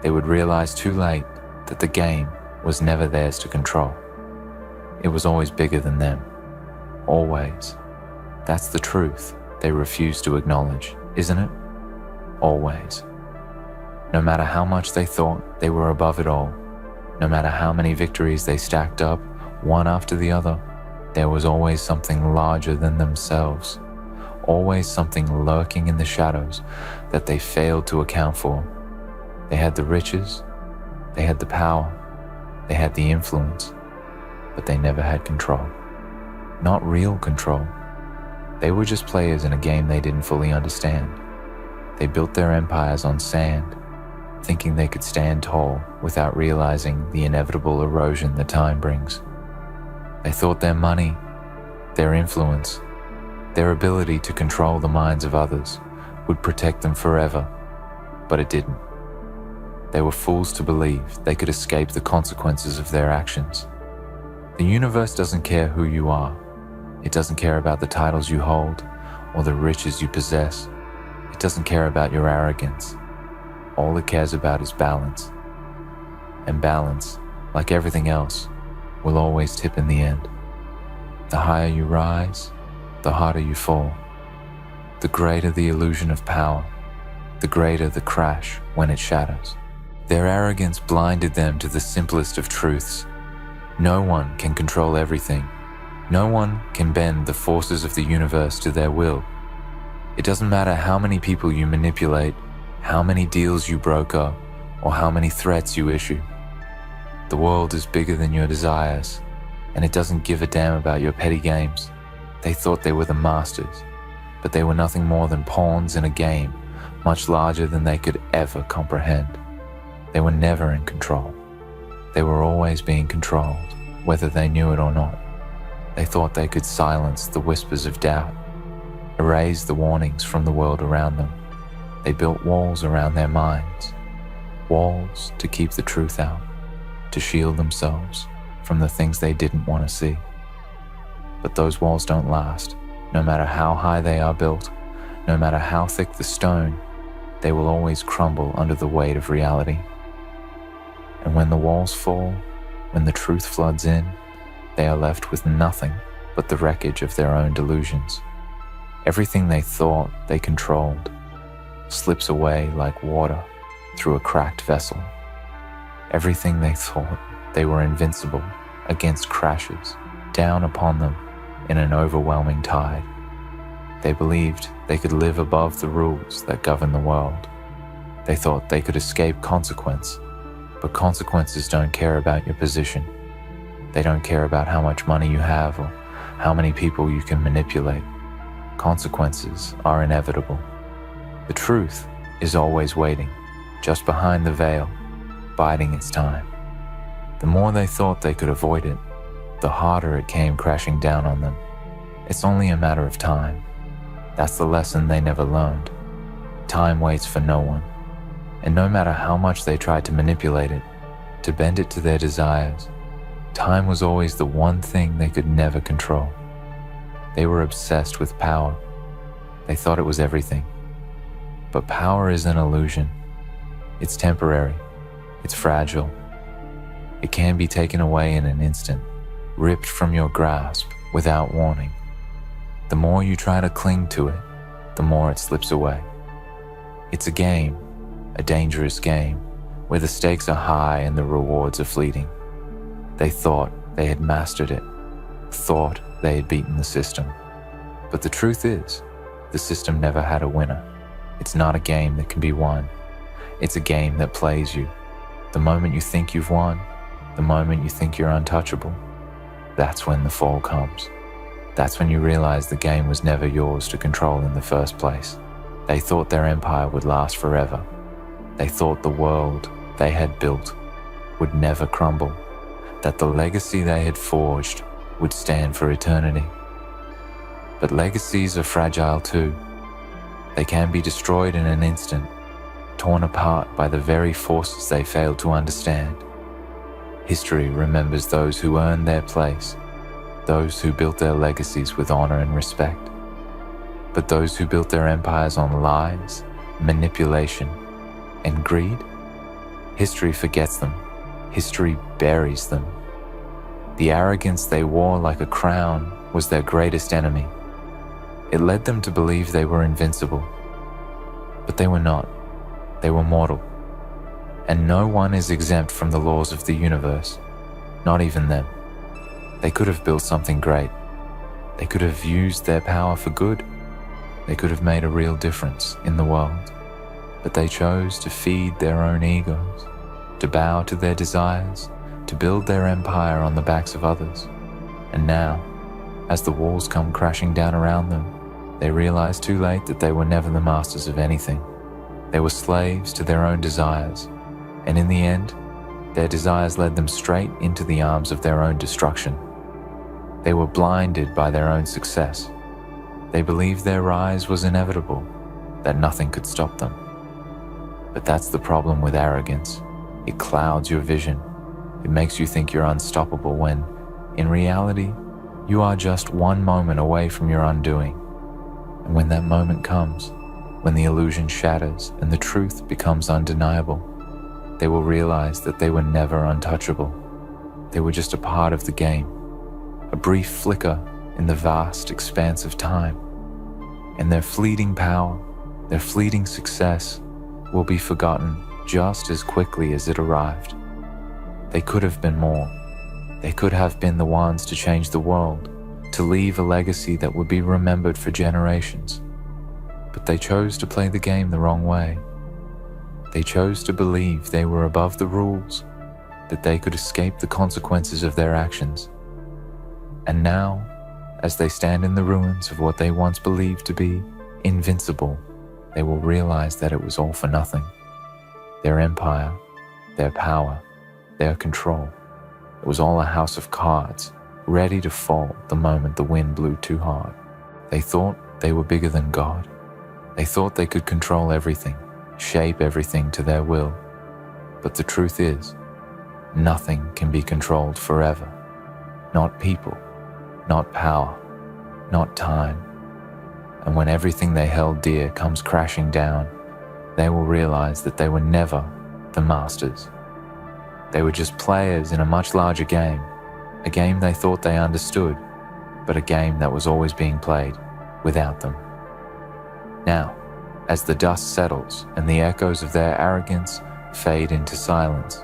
they would realize too late that the game was never theirs to control. It was always bigger than them. Always. That's the truth they refuse to acknowledge, isn't it? Always. No matter how much they thought they were above it all, no matter how many victories they stacked up, one after the other, there was always something larger than themselves, always something lurking in the shadows that they failed to account for. They had the riches, they had the power, they had the influence, but they never had control. Not real control. They were just players in a game they didn't fully understand. They built their empires on sand, thinking they could stand tall without realizing the inevitable erosion that time brings. They thought their money, their influence, their ability to control the minds of others would protect them forever, but it didn't. They were fools to believe they could escape the consequences of their actions. The universe doesn't care who you are. It doesn't care about the titles you hold or the riches you possess. It doesn't care about your arrogance. All it cares about is balance. And balance, like everything else, will always tip in the end. The higher you rise, the harder you fall. The greater the illusion of power, the greater the crash when it shatters. Their arrogance blinded them to the simplest of truths. No one can control everything. No one can bend the forces of the universe to their will. It doesn't matter how many people you manipulate, how many deals you broker, or how many threats you issue. The world is bigger than your desires, and it doesn't give a damn about your petty games. They thought they were the masters, but they were nothing more than pawns in a game much larger than they could ever comprehend. They were never in control. They were always being controlled, whether they knew it or not. They thought they could silence the whispers of doubt, erase the warnings from the world around them. They built walls around their minds, walls to keep the truth out, to shield themselves from the things they didn't want to see. But those walls don't last. No matter how high they are built, no matter how thick the stone, they will always crumble under the weight of reality. And when the walls fall, when the truth floods in, they are left with nothing but the wreckage of their own delusions. Everything they thought they controlled slips away like water through a cracked vessel. Everything they thought they were invincible against crashes down upon them in an overwhelming tide. They believed they could live above the rules that govern the world. They thought they could escape consequence, but consequences don't care about your position. They don't care about how much money you have or how many people you can manipulate. Consequences are inevitable. The truth is always waiting, just behind the veil, biding its time. The more they thought they could avoid it, the harder it came crashing down on them. It's only a matter of time. That's the lesson they never learned. Time waits for no one. And no matter how much they tried to manipulate it, to bend it to their desires, time was always the one thing they could never control. They were obsessed with power. They thought it was everything. But power is an illusion. It's temporary. It's fragile. It can be taken away in an instant, ripped from your grasp without warning. The more you try to cling to it, the more it slips away. It's a game, a dangerous game, where the stakes are high and the rewards are fleeting. They thought they had mastered it, thought they had beaten the system. But the truth is, the system never had a winner. It's not a game that can be won. It's a game that plays you. The moment you think you've won, the moment you think you're untouchable, that's when the fall comes. That's when you realize the game was never yours to control in the first place. They thought their empire would last forever. They thought the world they had built would never crumble, that the legacy they had forged would stand for eternity. But legacies are fragile too. They can be destroyed in an instant, torn apart by the very forces they failed to understand. History remembers those who earned their place, those who built their legacies with honor and respect. But those who built their empires on lies, manipulation, and greed, history forgets them. History buries them. The arrogance they wore like a crown was their greatest enemy. It led them to believe they were invincible. But they were not. They were mortal. And no one is exempt from the laws of the universe, not even them. They could have built something great. They could have used their power for good. They could have made a real difference in the world. But they chose to feed their own egos, to bow to their desires, to build their empire on the backs of others. And now, as the walls come crashing down around them, they realize too late that they were never the masters of anything. They were slaves to their own desires, and in the end, their desires led them straight into the arms of their own destruction. They were blinded by their own success. They believed their rise was inevitable, that nothing could stop them. But that's the problem with arrogance. It clouds your vision. It makes you think you're unstoppable when, in reality, you are just one moment away from your undoing. And when that moment comes, when the illusion shatters and the truth becomes undeniable, they will realize that they were never untouchable. They were just a part of the game, a brief flicker in the vast expanse of time. And their fleeting power, their fleeting success, will be forgotten just as quickly as it arrived. They could have been more. They could have been the ones to change the world, to leave a legacy that would be remembered for generations. But they chose to play the game the wrong way. They chose to believe they were above the rules, that they could escape the consequences of their actions. And now, as they stand in the ruins of what they once believed to be invincible, they will realize that it was all for nothing. Their empire, their power, their control, it was all a house of cards, ready to fall the moment the wind blew too hard. They thought they were bigger than God. They thought they could control everything, shape everything to their will. But the truth is, nothing can be controlled forever. Not people, not power, not time. And when everything they held dear comes crashing down, they will realize that they were never the masters. They were just players in a much larger game, a game they thought they understood, but a game that was always being played without them. Now, as the dust settles and the echoes of their arrogance fade into silence,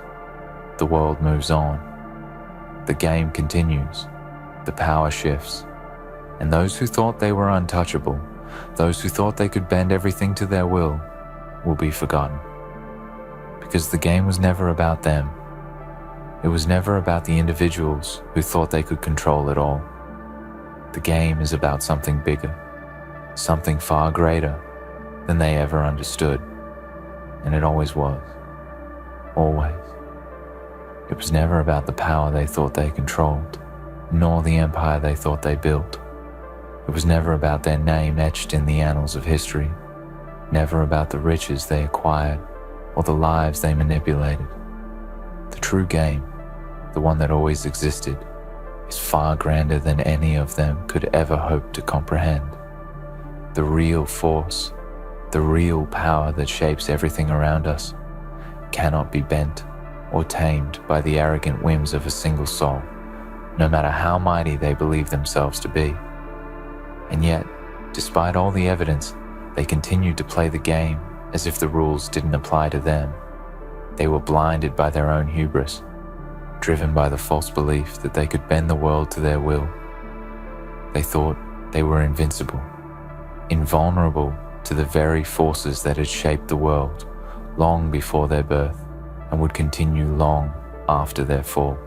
the world moves on. The game continues, the power shifts, and those who thought they were untouchable those who thought they could bend everything to their will be forgotten. Because the game was never about them. It was never about the individuals who thought they could control it all. The game is about something bigger, something far greater than they ever understood. And it always was. Always. It was never about the power they thought they controlled, nor the empire they thought they built. It was never about their name etched in the annals of history, never about the riches they acquired or the lives they manipulated. The true game, the one that always existed, is far grander than any of them could ever hope to comprehend. The real force, the real power that shapes everything around us, cannot be bent or tamed by the arrogant whims of a single soul, no matter how mighty they believe themselves to be. And yet, despite all the evidence, they continued to play the game as if the rules didn't apply to them. They were blinded by their own hubris, driven by the false belief that they could bend the world to their will. They thought they were invincible, invulnerable to the very forces that had shaped the world long before their birth and would continue long after their fall.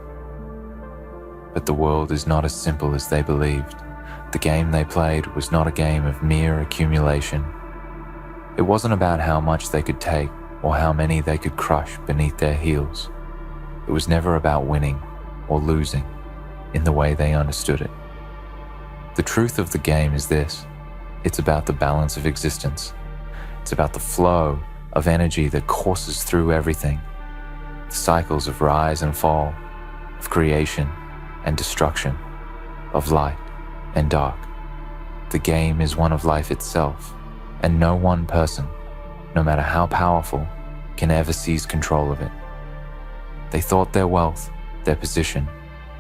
But the world is not as simple as they believed. The game they played was not a game of mere accumulation. It wasn't about how much they could take or how many they could crush beneath their heels. It was never about winning or losing in the way they understood it. The truth of the game is this: it's about the balance of existence. It's about the flow of energy that courses through everything, the cycles of rise and fall, of creation and destruction, of light and dark. The game is one of life itself, and no one person, no matter how powerful, can ever seize control of it. They thought their wealth, their position,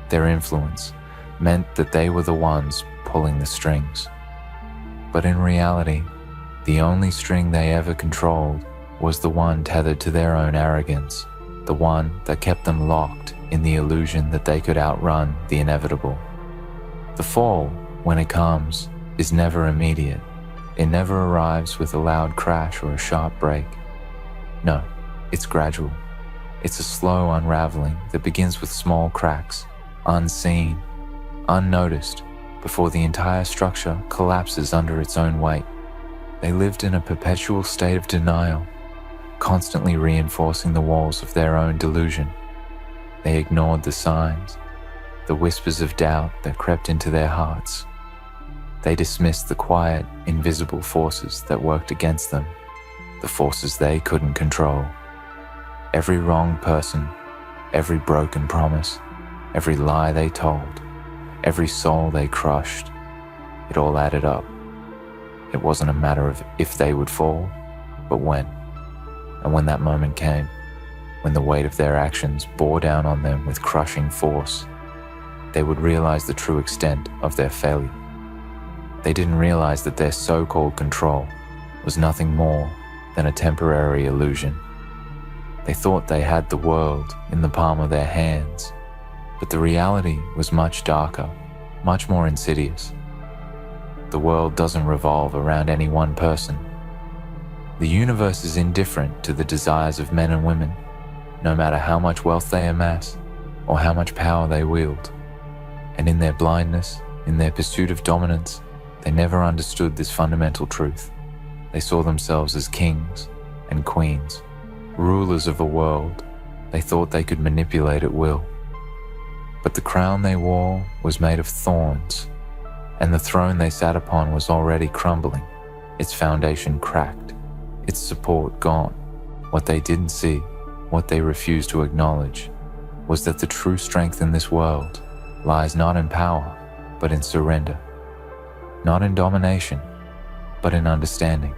their influence meant that they were the ones pulling the strings. But in reality, the only string they ever controlled was the one tethered to their own arrogance, the one that kept them locked in the illusion that they could outrun the inevitable. The fall, when it comes, is never immediate. It never arrives with a loud crash or a sharp break. No, it's gradual. It's a slow unraveling that begins with small cracks, unseen, unnoticed, before the entire structure collapses under its own weight. They lived in a perpetual state of denial, constantly reinforcing the walls of their own delusion. They ignored the signs, the whispers of doubt that crept into their hearts. They dismissed the quiet, invisible forces that worked against them, the forces they couldn't control. Every wrong person, every broken promise, every lie they told, every soul they crushed, it all added up. It wasn't a matter of if they would fall, but when. And when that moment came, when the weight of their actions bore down on them with crushing force, they would realize the true extent of their failure. They didn't realize that their so-called control was nothing more than a temporary illusion. They thought they had the world in the palm of their hands, but the reality was much darker, much more insidious. The world doesn't revolve around any one person. The universe is indifferent to the desires of men and women, no matter how much wealth they amass or how much power they wield. And in their blindness, in their pursuit of dominance, they never understood this fundamental truth. They saw themselves as kings and queens, rulers of a world they thought they could manipulate at will. But the crown they wore was made of thorns, and the throne they sat upon was already crumbling, its foundation cracked, its support gone. What they didn't see, what they refused to acknowledge, was that the true strength in this world lies not in power, but in surrender. Not in domination, but in understanding.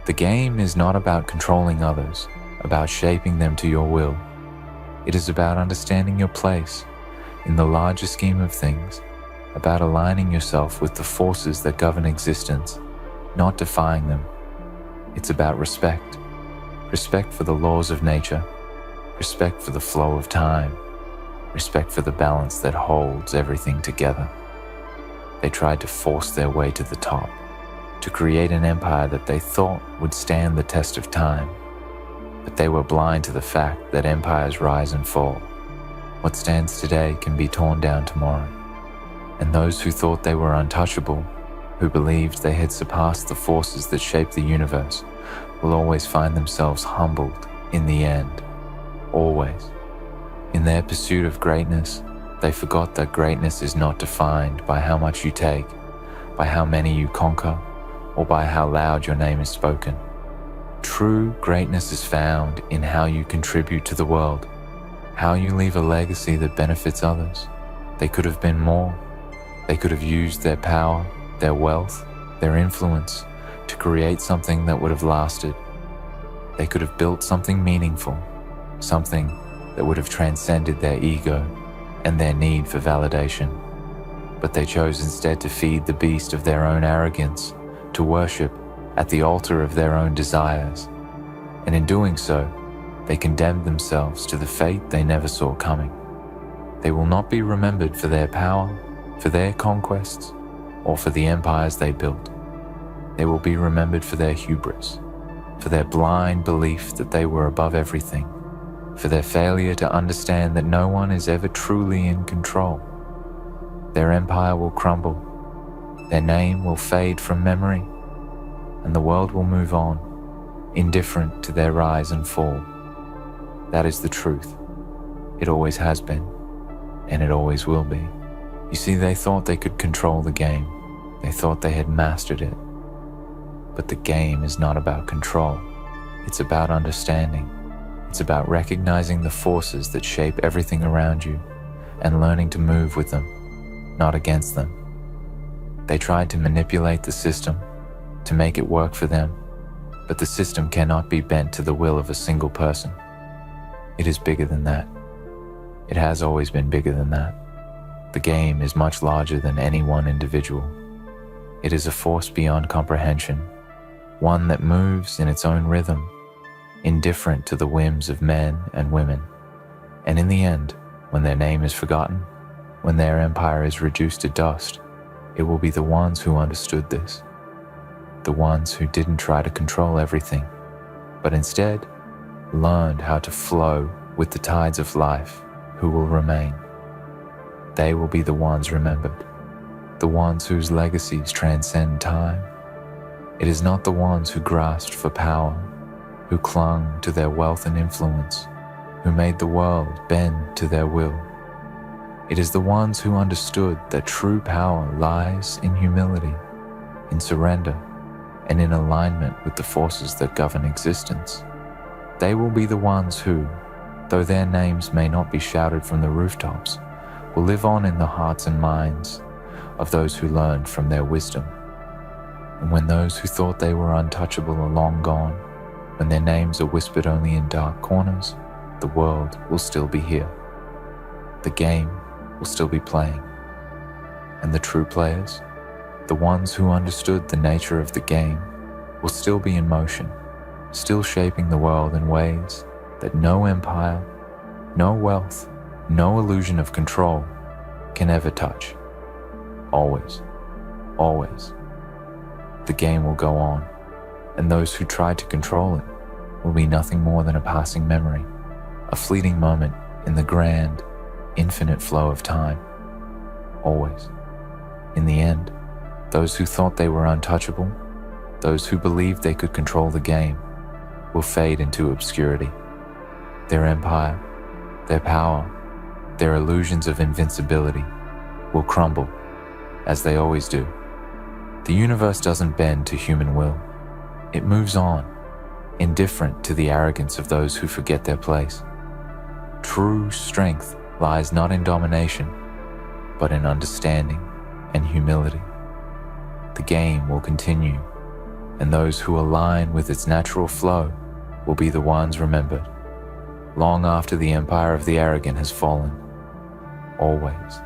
The game is not about controlling others, about shaping them to your will. It is about understanding your place in the larger scheme of things, about aligning yourself with the forces that govern existence, not defying them. It's about respect. Respect for the laws of nature, respect for the flow of time, respect for the balance that holds everything together. They tried to force their way to the top, to create an empire that they thought would stand the test of time. But they were blind to the fact that empires rise and fall. What stands today can be torn down tomorrow. And those who thought they were untouchable, who believed they had surpassed the forces that shape the universe, will always find themselves humbled in the end. Always. In their pursuit of greatness, they forgot that greatness is not defined by how much you take, by how many you conquer, or by how loud your name is spoken. True greatness is found in how you contribute to the world, how you leave a legacy that benefits others. They could have been more. They could have used their power, their wealth, their influence to create something that would have lasted. They could have built something meaningful, something that would have transcended their ego and their need for validation. But they chose instead to feed the beast of their own arrogance, to worship at the altar of their own desires. And in doing so, they condemned themselves to the fate they never saw coming. They will not be remembered for their power, for their conquests, or for the empires they built. They will be remembered for their hubris, for their blind belief that they were above everything, for their failure to understand that no one is ever truly in control. Their empire will crumble, their name will fade from memory, and the world will move on, indifferent to their rise and fall. That is the truth. It always has been, and it always will be. You see, they thought they could control the game. They thought they had mastered it. But the game is not about control. It's about understanding. It's about recognizing the forces that shape everything around you and learning to move with them, not against them. They tried to manipulate the system, to make it work for them, but the system cannot be bent to the will of a single person. It is bigger than that. It has always been bigger than that. The game is much larger than any one individual. It is a force beyond comprehension, one that moves in its own rhythm, indifferent to the whims of men and women. And in the end, when their name is forgotten, when their empire is reduced to dust, it will be the ones who understood this, the ones who didn't try to control everything, but instead learned how to flow with the tides of life, who will remain. They will be the ones remembered, the ones whose legacies transcend time. It is not the ones who grasped for power, who clung to their wealth and influence, who made the world bend to their will. It is the ones who understood that true power lies in humility, in surrender, and in alignment with the forces that govern existence. They will be the ones who, though their names may not be shouted from the rooftops, will live on in the hearts and minds of those who learned from their wisdom. And when those who thought they were untouchable are long gone, when their names are whispered only in dark corners, the world will still be here. The game will still be playing. And the true players, the ones who understood the nature of the game, will still be in motion, still shaping the world in ways that no empire, no wealth, no illusion of control can ever touch. Always, always. The game will go on, and those who tried to control it will be nothing more than a passing memory, a fleeting moment in the grand, infinite flow of time. Always. In the end, those who thought they were untouchable, those who believed they could control the game, will fade into obscurity. Their empire, their power, their illusions of invincibility will crumble, as they always do. The universe doesn't bend to human will. It moves on, indifferent to the arrogance of those who forget their place. True strength lies not in domination, but in understanding and humility. The game will continue, and those who align with its natural flow will be the ones remembered, long after the empire of the arrogant has fallen. Always.